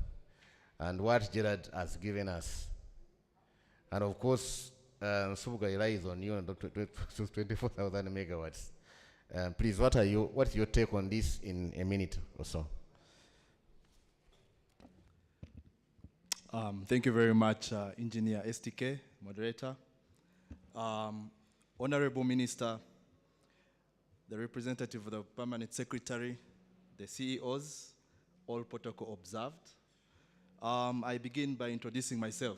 and what Gerard has given us. And of course, Subuga relies on you and 24,000 megawatts. Please, what's your take on this in a minute or so? Thank you very much, Engineer STK, moderator. Honorable Minister, the representative of the Permanent Secretary, the CEOs, all protocol observed. I begin by introducing myself.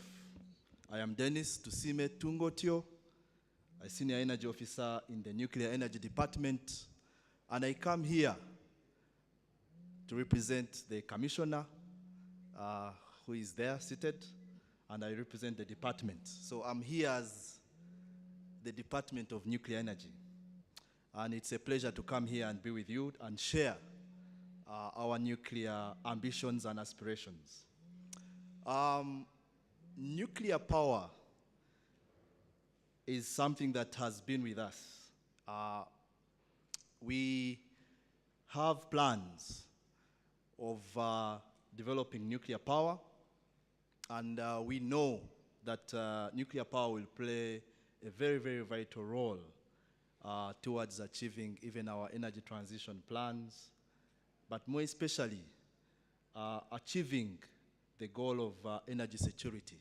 I am Dennis Tusime Tungotio, a Senior Energy Officer in the Nuclear Energy Department, and I come here to represent the Commissioner, who is there seated, and I represent the department. So I'm here as the Department of Nuclear Energy. And it's a pleasure to come here and be with you and share our nuclear ambitions and aspirations. Nuclear power is something that has been with us. We have plans of developing nuclear power, and we know that nuclear power will play a very, very vital role towards achieving even our energy transition plans, but more especially achieving the goal of energy security.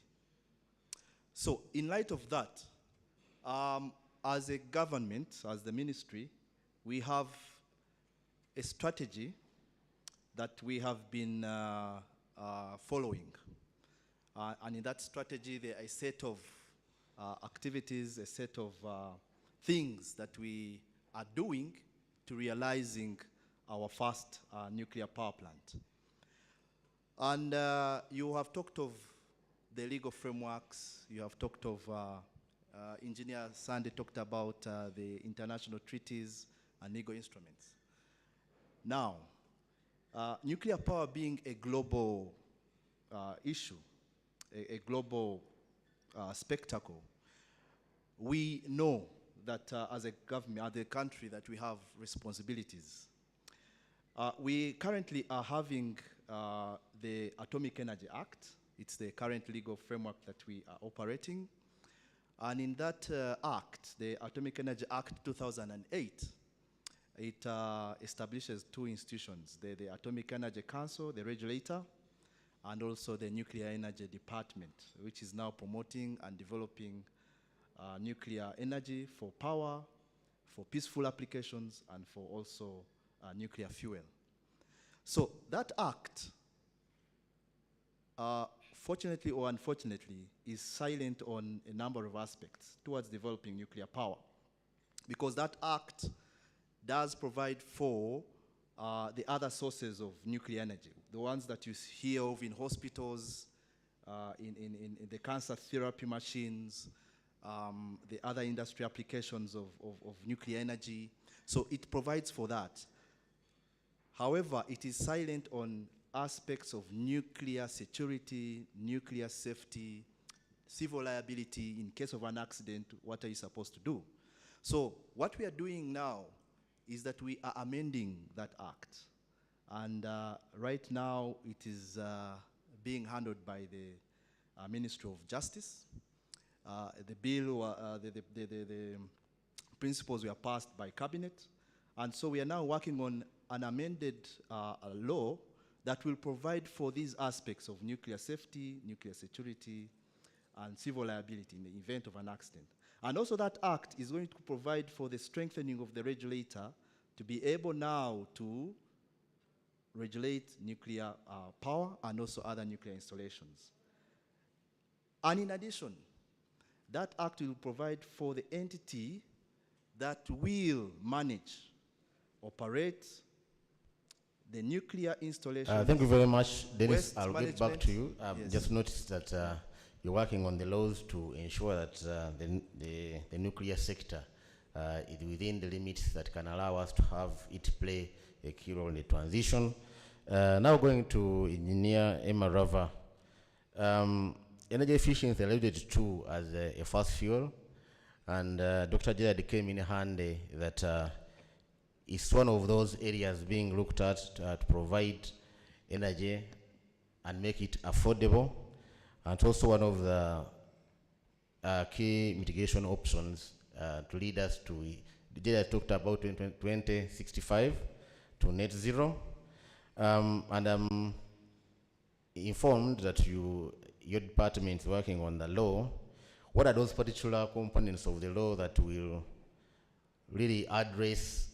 So in light of that, as a government, as the ministry, we have a strategy that we have been following. And in that strategy, there are a set of activities, a set of things that we are doing to realizing our first nuclear power plant. And you have talked of the legal frameworks, you have talked of, Engineer Sandy talked about the international treaties and legal instruments. Now, nuclear power being a global issue, a global spectacle, we know that as a government, as a country, that we have responsibilities. We currently are having the Atomic Energy Act. It's the current legal framework that we are operating. And in that act, the Atomic Energy Act 2008, it establishes two institutions, the Atomic Energy Council, the regulator, and also the Nuclear Energy Department, which is now promoting and developing nuclear energy for power, for peaceful applications, and for also nuclear fuel. So that act, fortunately or unfortunately, is silent on a number of aspects towards developing nuclear power, because that act does provide for the other sources of nuclear energy, the ones that you hear of in hospitals, in the cancer therapy machines, the other industry applications of nuclear energy. So it provides for that. However, it is silent on aspects of nuclear security, nuclear safety, civil liability. In case of an accident, what are you supposed to do? So what we are doing now is that we are amending that act. And right now, it is being handled by the Ministry of Justice. The bill, the principles were passed by Cabinet. And so we are now working on an amended law that will provide for these aspects of nuclear safety, nuclear security, and civil liability in the event of an accident. And also that act is going to provide for the strengthening of the regulator to be able now to regulate nuclear power and also other nuclear installations. And in addition, that act will provide for the entity that will manage, operate the nuclear installation. Thank you very much, Dennis. Waste I'll get back management. to you. Yes. Just noticed that you're working on the laws to ensure that the nuclear sector is within the limits that can allow us to have it play a key role in the transition. Now going to Engineer Emma Rava. Energy efficiency alluded to as a fast fuel. And Dr. Gerard came in handy that it's one of those areas being looked at to provide energy and make it affordable. And it's also one of the key mitigation options to lead us to, Gerard talked about 2065 to net zero. And I'm informed that your department is working on the law. What are those particular components of the law that will really address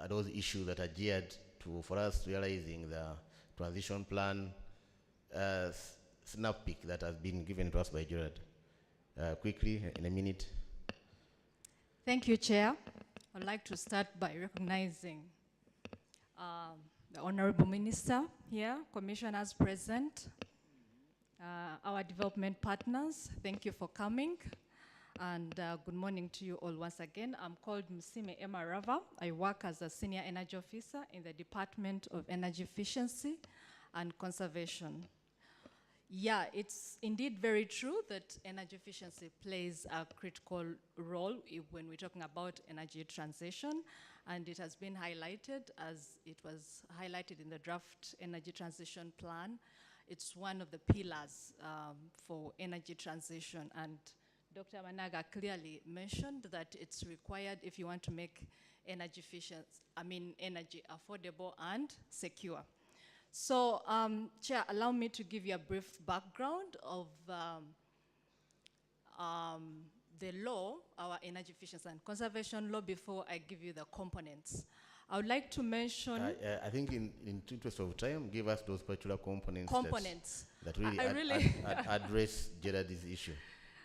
those issues that are geared to, for us realizing the transition plan snap peek that has been given to us by Gerard? Quickly, in a minute. Thank you, Chair. I'd like to start by recognizing the Honorable Minister here, commissioners present, our development partners, thank you for coming. And good morning to you all once again. I'm called Musime Emma Rava. I work as a Senior Energy Officer in the Department of Energy Efficiency and Conservation. Yeah, it's indeed very true that energy efficiency plays a critical role when we're talking about energy transition, and it has been highlighted as it was highlighted in the draft energy transition plan. It's one of the pillars for energy transition, and Dr. Managa clearly mentioned that it's required if you want to make energy efficient, energy affordable and secure. So, Chair, allow me to give you a brief background of the law, our energy efficiency and conservation law, before I give you the components. I would like to mention... I think in interest of time, give us those particular components. That really, address Gerard's issue.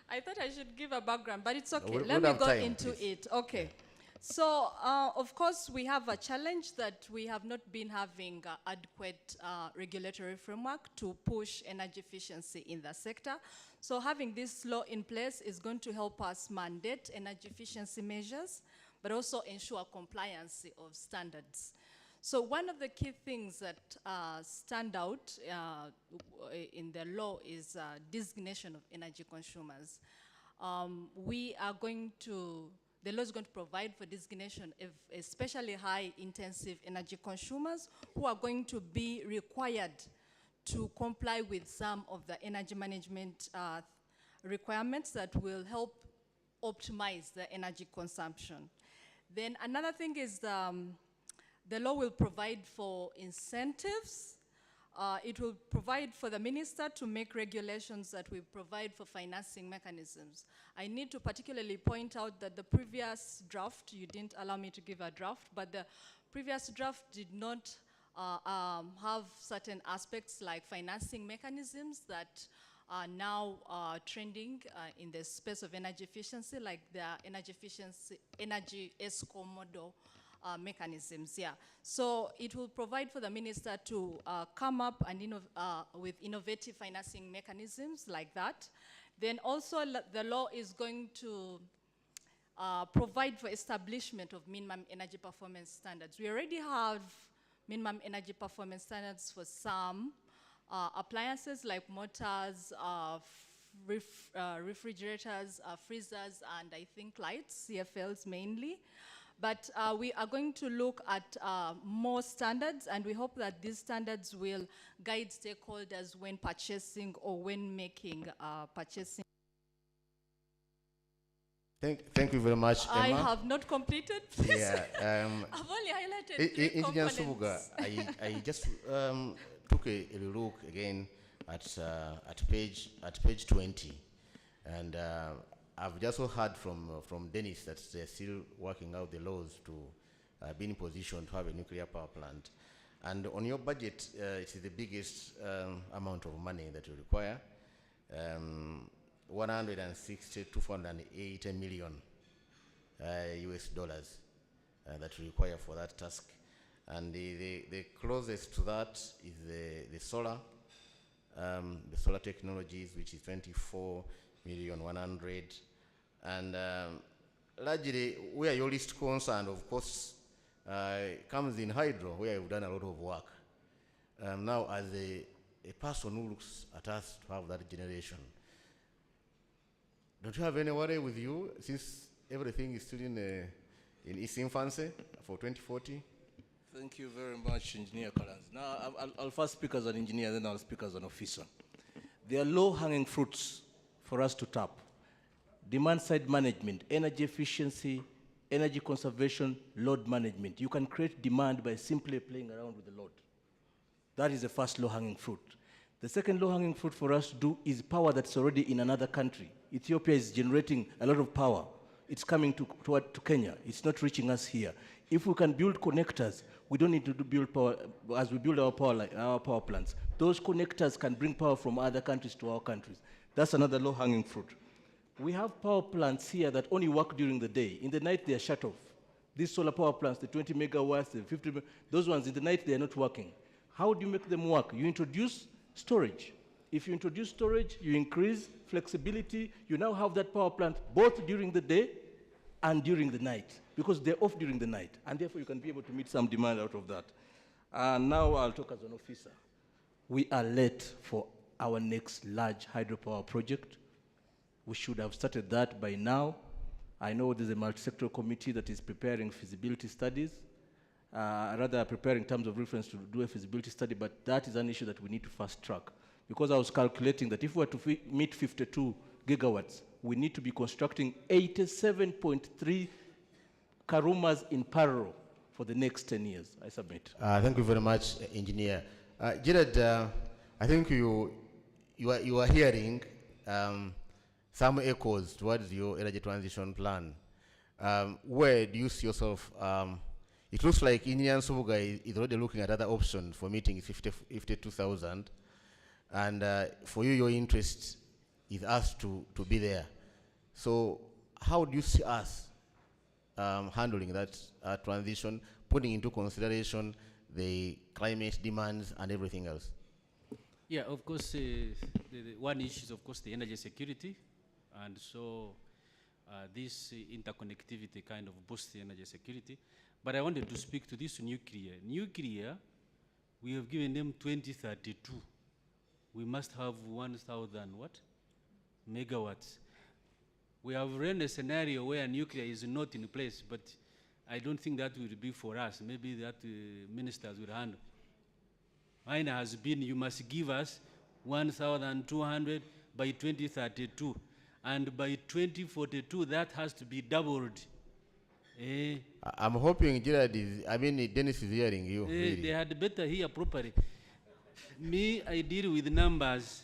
I thought I should give a background, but it's okay. Let me go into it. Okay. So, of course, we have a challenge that we have not been having adequate regulatory framework to push energy efficiency in the sector. So having this law in place is going to help us mandate energy efficiency measures, but also ensure compliance of standards. So one of the key things that stand out in the law is designation of energy consumers. The law is going to provide for designation of especially high intensive energy consumers who are going to be required to comply with some of the energy management requirements that will help optimize the energy consumption. Then another thing is the law will provide for incentives. It will provide for the minister to make regulations that will provide for financing mechanisms. I need to particularly point out that the previous draft, you didn't allow me to give a draft, but the previous draft did not have certain aspects like financing mechanisms that are now trending in the space of energy efficiency, like the energy ESCO model mechanisms, yeah. So it will provide for the minister to come up and with innovative financing mechanisms like that. Then also the law is going to provide for establishment of minimum energy performance standards. We already have minimum energy performance standards for some appliances like motors, refrigerators, freezers, and I think lights, CFLs mainly. But we are going to look at more standards, and we hope that these standards will guide stakeholders when purchasing or when making purchasing. Thank you very much, Emma. I have not completed, please. Yeah, I've only highlighted three components. I just took a look again at page 20, and I've just heard from Dennis that they're still working out the laws to be in position to have a nuclear power plant. And on your budget, it is the biggest amount of money that you require, 160 to 480 million US dollars that you require for that task. And the closest to that is the solar technologies, which is 24,100,000. And largely, where your least concerned, of course, comes in hydro, where you've done a lot of work. Now, as a person who looks at us to have that generation, don't you have any worry with you, since everything is still in its infancy for 2040. Thank you very much, Engineer Kalanzi. Now, I'll first speak as an engineer, then I'll speak as an officer. There are low-hanging fruits for us to tap. Demand-side management, energy efficiency, energy conservation, load management. You can create demand by simply playing around with the load. That is the first low-hanging fruit. The second low-hanging fruit for us to do is power that's already in another country. Ethiopia is generating a lot of power. It's coming to Kenya. It's not reaching us here. If we can build connectors, we don't need to build power, as we build our power plants. Those connectors can bring power from other countries to our countries. That's another low-hanging fruit. We have power plants here that only work during the day. In the night, they are shut off. These solar power plants, the 20 megawatts, the 50, those ones, in the night, they are not working. How do you make them work? You introduce storage. If you introduce storage, you increase flexibility. You now have that power plant both during the day and during the night, because they're off during the night, and therefore you can be able to meet some demand out of that. And now I'll talk as an officer. We are late for our next large hydropower project. We should have started that by now. I know there's a multi-sectoral committee that is preparing feasibility studies, rather preparing terms of reference to do a feasibility study, but that is an issue that we need to fast track. Because I was calculating that if we were to meet 52 gigawatts, we need to be constructing 87.3 Karumas in parallel for the next 10 years. I submit. Thank you very much, Engineer. Gerard, I think you are hearing some echoes towards your energy transition plan. Where do you see yourself? It looks like Engineer Nsubuga is already looking at other options for meeting 52,000. And for you, your interest is us to be there. So how do you see us handling that transition, putting into consideration the climate demands and everything else? Yeah, of course, the one issue is, of course, the energy security. And so this interconnectivity kind of boosts the energy security. But I wanted to speak to this nuclear. Nuclear, we have given them 2032. We must have 1,000 what? Megawatts. We have run a scenario where nuclear is not in place, but I don't think that will be for us. Maybe that ministers will handle. Mine has been, you must give us 1,200 by 2032. And by 2042, that has to be doubled. I'm hoping Gerard Dennis is hearing you. Really. They had better hear properly. Me, I deal with numbers.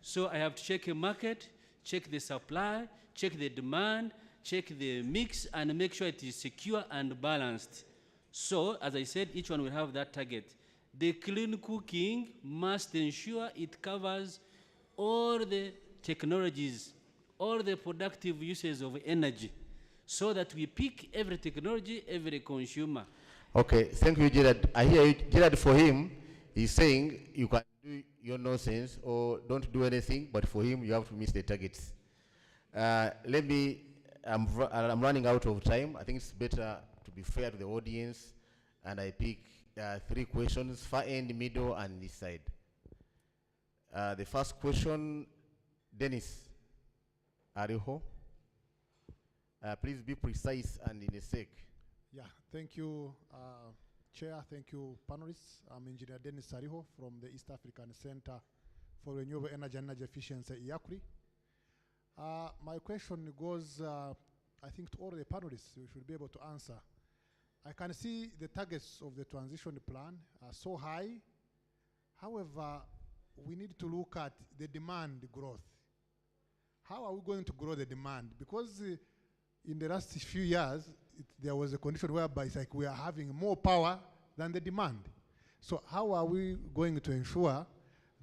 So I have to check a market, check the supply, check the demand, check the mix, and make sure it is secure and balanced. So, as I said, each one will have that target. The clean cooking must ensure it covers all the technologies, all the productive uses of energy, so that we pick every technology, every consumer. Okay, thank you, Gerard. I hear you, Gerard, for him, he's saying you can do your nonsense or don't do anything, but for him, you have to miss the targets. I'm running out of time. I think it's better to be fair to the audience, and I pick 3 questions, far end, middle, and this side. The first question, Dennis Ariho. Please be precise and in a sec. Yeah, thank you, Chair. Thank you, panelists. I'm Engineer Dennis Ariho from the East African Center for Renewable Energy and Energy Efficiency, IACRI. My question goes, I think, to all the panelists. We should be able to answer. I can see the targets of the transition plan are so high. However, we need to look at the demand growth. How are we going to grow the demand? Because in the last few years, there was a condition whereby it's like we are having more power than the demand. So how are we going to ensure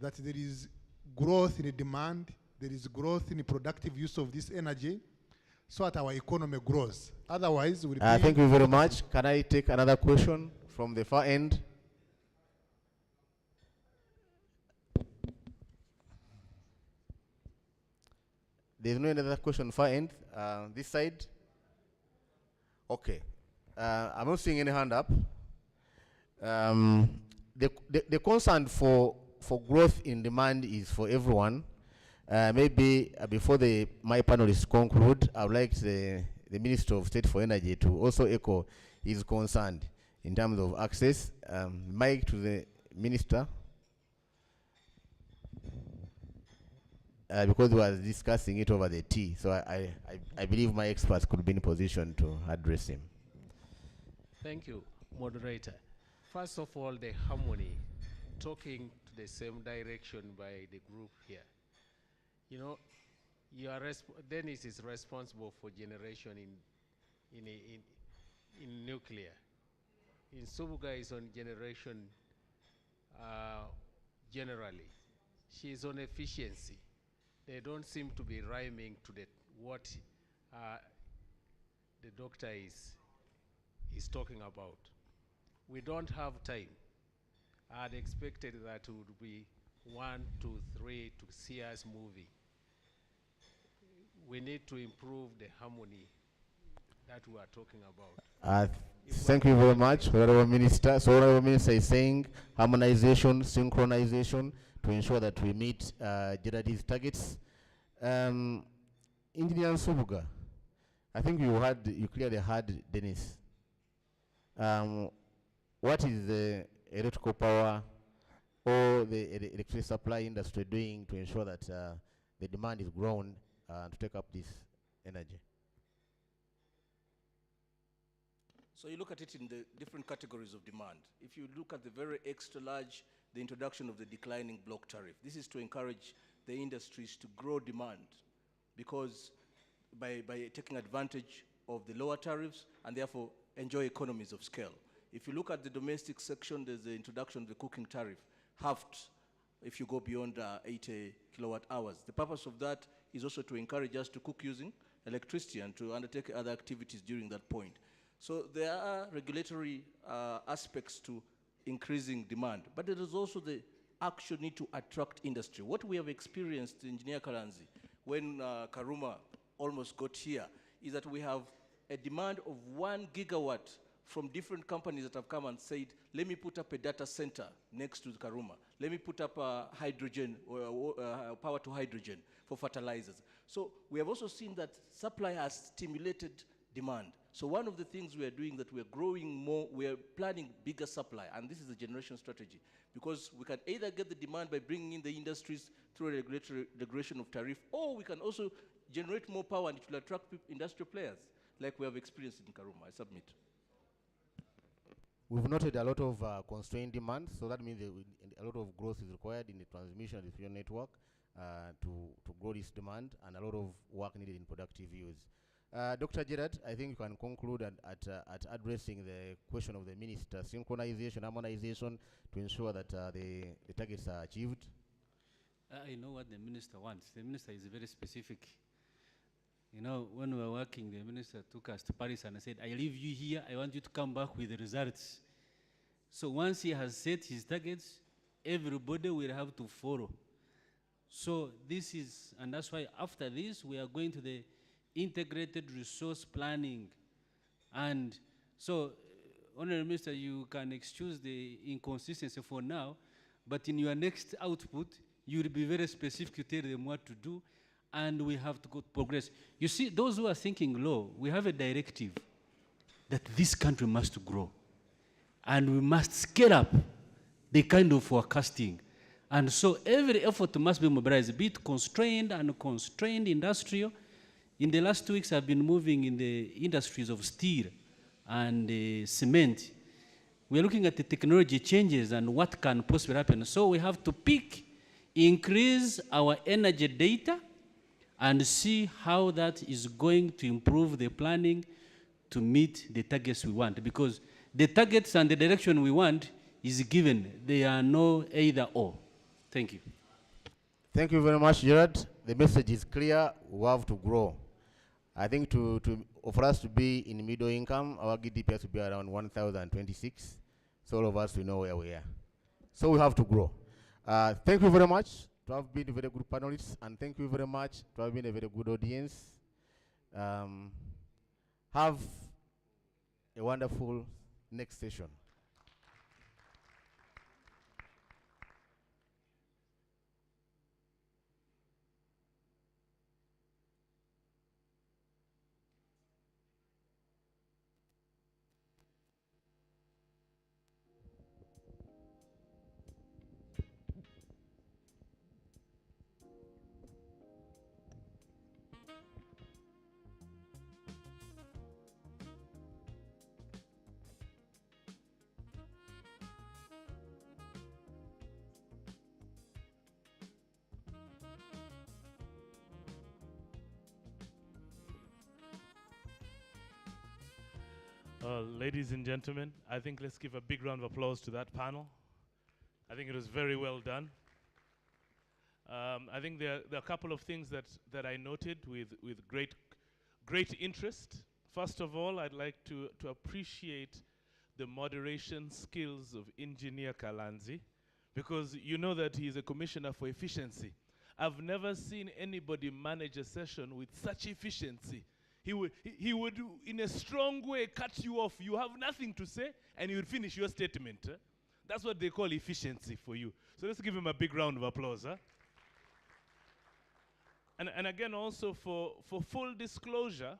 that there is growth in the demand, there is growth in the productive use of this energy, so that our economy grows? Otherwise, we'll be... Thank you very much. Can I take another question from the far end? There's no another question far end. This side? Okay. I'm not seeing any hand up. The concern for growth in demand is for everyone. Maybe before my panelists conclude, I would like the the Minister of State for Energy to also echo his concern in terms of access. Mic to the Minister. Because we were discussing it over the tea, so I believe my experts could be in position to address him. Thank you, moderator. First of all, the harmony, talking to the same direction by the group here. You know, Dennis is responsible for generation in nuclear. In Subuga is on generation generally. She is on efficiency. They don't seem to be rhyming to what the doctor is talking about. We don't have time. I had expected that it would be 1, 2, 3 to see us moving. We need to improve the harmony that we are talking about. Thank you very much, Honorable Minister. So Honorable Minister is saying harmonization, synchronization to ensure that we meet GRD's targets. Engineer Subuga, I think you clearly heard Dennis. What is the electrical power or the electricity supply industry doing to ensure that the demand is grown to take up this energy? So you look at it in the different categories of demand. If you look at the very extra large, the introduction of the declining block tariff. This is to encourage the industries to grow demand, because by taking advantage of the lower tariffs and therefore enjoy economies of scale. If you look at the domestic section, there's the introduction of the cooking tariff, halved if you go beyond 80 kilowatt hours. The purpose of that is also to encourage us to cook using electricity and to undertake other activities during that point. So there are regulatory aspects to increasing demand, but there is also the actual need to attract industry. What we have experienced, Engineer Kalanzi, when Karuma almost got here, is that we have a demand of 1 gigawatt from different companies that have come and said, let me put up a data center next to Karuma. Let me put up hydrogen, or power to hydrogen for fertilizers. So we have also seen that supply has stimulated demand. So one of the things we are doing, that we are growing more, we are planning bigger supply, and this is a generation strategy, because we can either get the demand by bringing in the industries through a regulation of tariff, or we can also generate more power and it will attract industrial players, like we have experienced in Karuma. I submit. We've noted a lot of constrained demand, so that means a lot of growth is required in the transmission and distribution network to grow this demand, and a lot of work needed in productive use. Dr. Gerard, I think you can conclude at addressing the question of the minister, synchronization, harmonization, to ensure that the targets are achieved. I know what the minister wants. The minister is very specific. You know, when we were working, the minister took us to Paris and said, I leave you here, I want you to come back with the results. So once he has set his targets, everybody will have to follow. So this is, and that's why after this, we are going to the integrated resource planning. And so, Honorable Minister, you can excuse the inconsistency for now, but in your next output, you will be very specific to tell them what to do, and we have to go progress. You see, those who are thinking low, we have a directive that this country must grow, and we must scale up the kind of forecasting. And so every effort must be mobilized, be it constrained and unconstrained industrial. In the last 2 weeks, I've been moving in the industries of steel and cement. We're looking at the technology changes and what can possibly happen. So we have to pick, increase our energy data, and see how that is going to improve the planning to meet the targets we want. Because the targets and the direction we want is given. They are no either or. Thank you. Thank you very much, Gerard. The message is clear. We have to grow. I think for us to be in middle income, our GDP has to be around 1,026. So all of us, we know where we are. So we have to grow. Thank you very much to have been very good panelists, and thank you very much to have been a very good audience. Have a wonderful next session. Ladies and gentlemen, I think let's give a big round of applause to that panel. I think it was very well done. I think there are a couple of things that I noted with great interest. First of all, I'd like to appreciate the moderation skills of Engineer Kalanzi, because you know that he's a commissioner for efficiency. I've never seen anybody manage a session with such efficiency. He would, in a strong way, cut you off. You have nothing to say, and he would finish your statement. That's what they call efficiency for you. So let's give him a big round of applause. And again, also for full disclosure,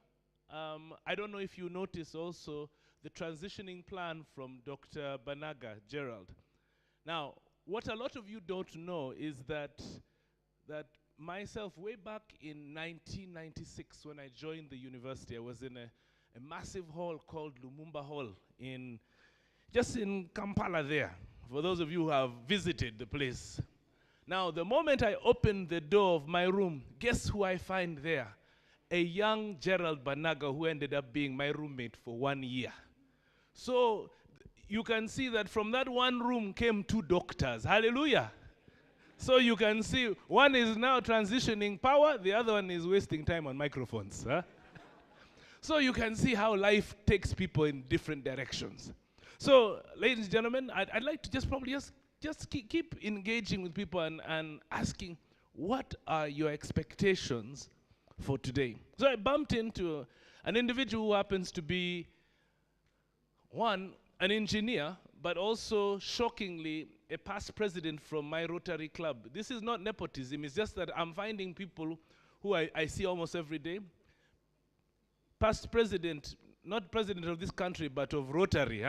I don't know if you notice also the transitioning plan from Dr. Banaga, Gerald. Now, what a lot of you don't know is that myself, way back in 1996, when I joined the university, I was in a massive hall called Lumumba Hall just in Kampala there, for those of you who have visited the place. Now, the moment I opened the door of my room, guess who I find there? A young Gerald Banaga, who ended up being my roommate for 1 year. So you can see that from that one room came 2 doctors. Hallelujah. So you can see one is now transitioning power, the other one is wasting time on microphones. So you can see how life takes people in different directions. So, ladies and gentlemen, I'd like to just keep engaging with people and asking, what are your expectations for today? So I bumped into an individual who happens to be, an engineer, but also, shockingly, a past president from my Rotary Club. This is not nepotism, it's just that I'm finding people who I see almost every day. Past president, not president of this country, but of Rotary,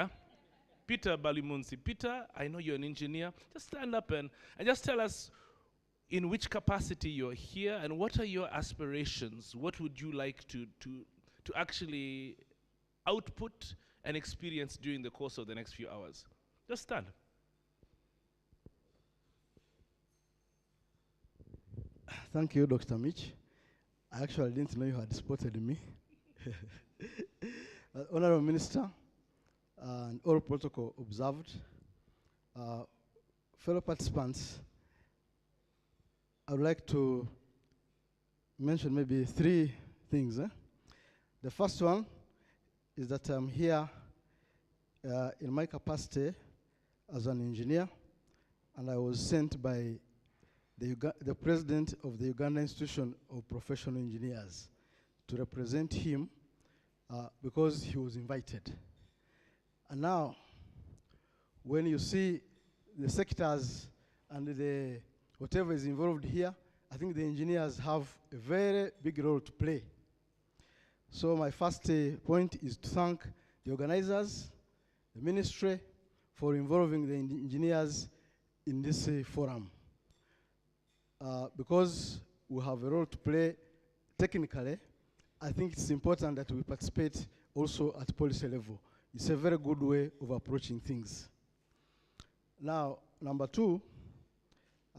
Peter Balimunsi. Peter, I know you're an engineer. Just stand up and just tell us in which capacity you're here and what are your aspirations? What would you like to actually output and experience during the course of the next few hours? Just stand. Thank you, Dr. Mitch. I actually didn't know you had spotted me. Honorable Minister, and all protocol observed, fellow participants, I would like to mention maybe 3 things. The first one is that I'm here in my capacity as an engineer, and I was sent by the president of the Uganda Institution of Professional Engineers to represent him because he was invited. And now, when you see the sectors and whatever is involved here, I think the engineers have a very big role to play. So my first point is to thank the organizers, the ministry, for involving the engineers in this forum. Because we have a role to play technically, I think it's important that we participate also at policy level. It's a very good way of approaching things. Now, number 2,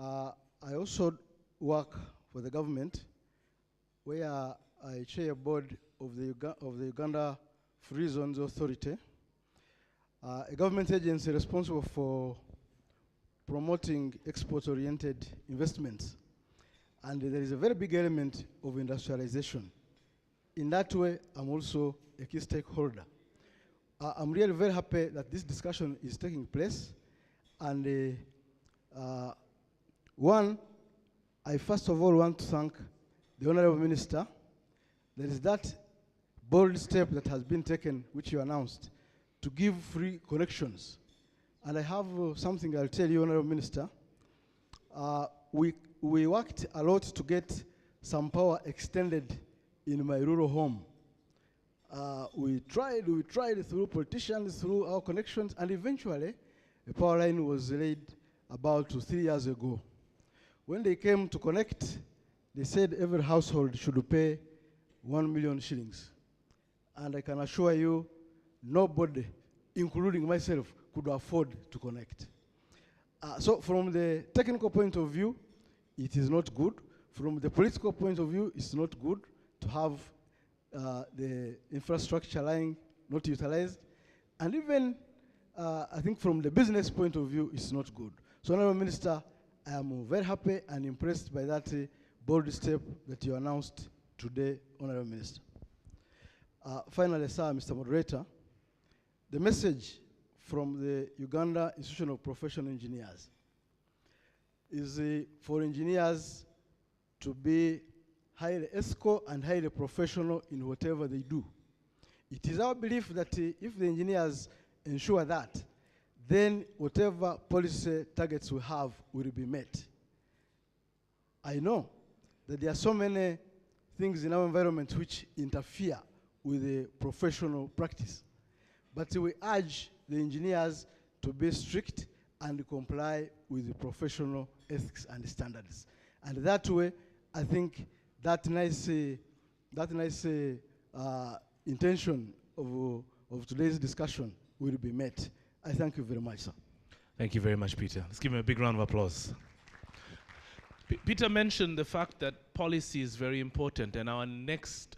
I also work for the government, where I chair a board of the Uganda Free Zones Authority, a government agency responsible for promoting export-oriented investments. And there is a very big element of industrialization. In that way, I'm also a key stakeholder. I'm really very happy that this discussion is taking place. And I first of all want to thank the Honorable Minister. There is that bold step that has been taken, which you announced, to give free connections. And I have something I'll tell you, Honorable Minister. We worked a lot to get some power extended in my rural home. We tried through politicians, through our connections, and eventually a power line was laid about 3 years ago. When they came to connect, they said every household should pay 1 million shillings. And I can assure you, nobody, including myself, could afford to connect. So from the technical point of view, it is not good. From the political point of view, it's not good to have the infrastructure lying not utilized. And even, I think from the business point of view, it's not good. So, Honorable Minister, I am very happy and impressed by that bold step that you announced today, Honorable Minister. Finally, sir, Mr. Moderator, the message from the Uganda Institution of Professional Engineers is for engineers to be highly ethical and highly professional in whatever they do. It is our belief that if the engineers ensure that, then whatever policy targets we have will be met. I know that there are so many things in our environment which interfere with the professional practice. But we urge the engineers to be strict and comply with the professional ethics and standards. And that way, I think that nice intention of today's discussion will be met. I thank you very much, sir. Thank you very much, Peter. Let's give him a big round of applause. Peter mentioned the fact that policy is very important, and our next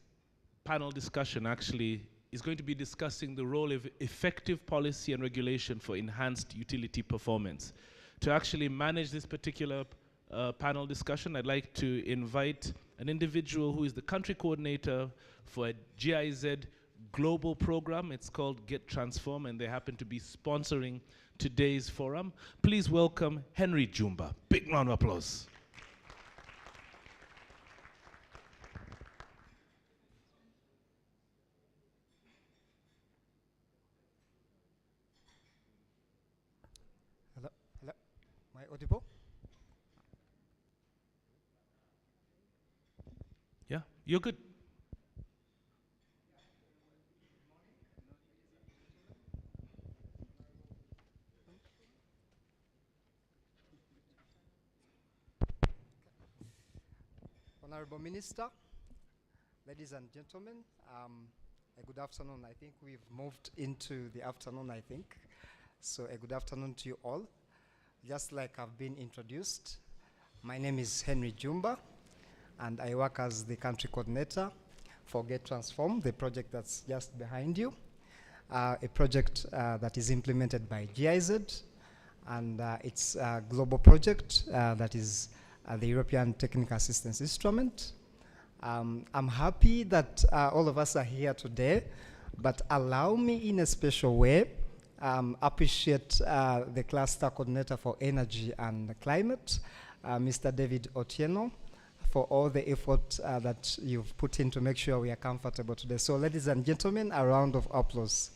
panel discussion actually is going to be discussing the role of effective policy and regulation for enhanced utility performance. To actually manage this particular panel discussion, I'd like to invite an individual who is the country coordinator for a GIZ global program. It's called Get Transform, and they happen to be sponsoring today's forum. Please welcome Henry Jumba. Big round of applause. Hello, hello. Am I audible? Yeah, you're good. Honorable Minister, ladies and gentlemen, a good afternoon. I think we've moved into the afternoon, I think. So a good afternoon to you all. Just like I've been introduced, my name is Henry Jumba, and I work as the country coordinator for Get Transform, the project that's just behind you, a project that is implemented by GIZ, and it's a global project that is the European Technical Assistance Instrument. I'm happy that all of us are here today, but allow me in a special way appreciate the cluster coordinator for energy and climate, Mr. David Otieno, for all the effort that you've put in to make sure we are comfortable today. So ladies and gentlemen, a round of applause.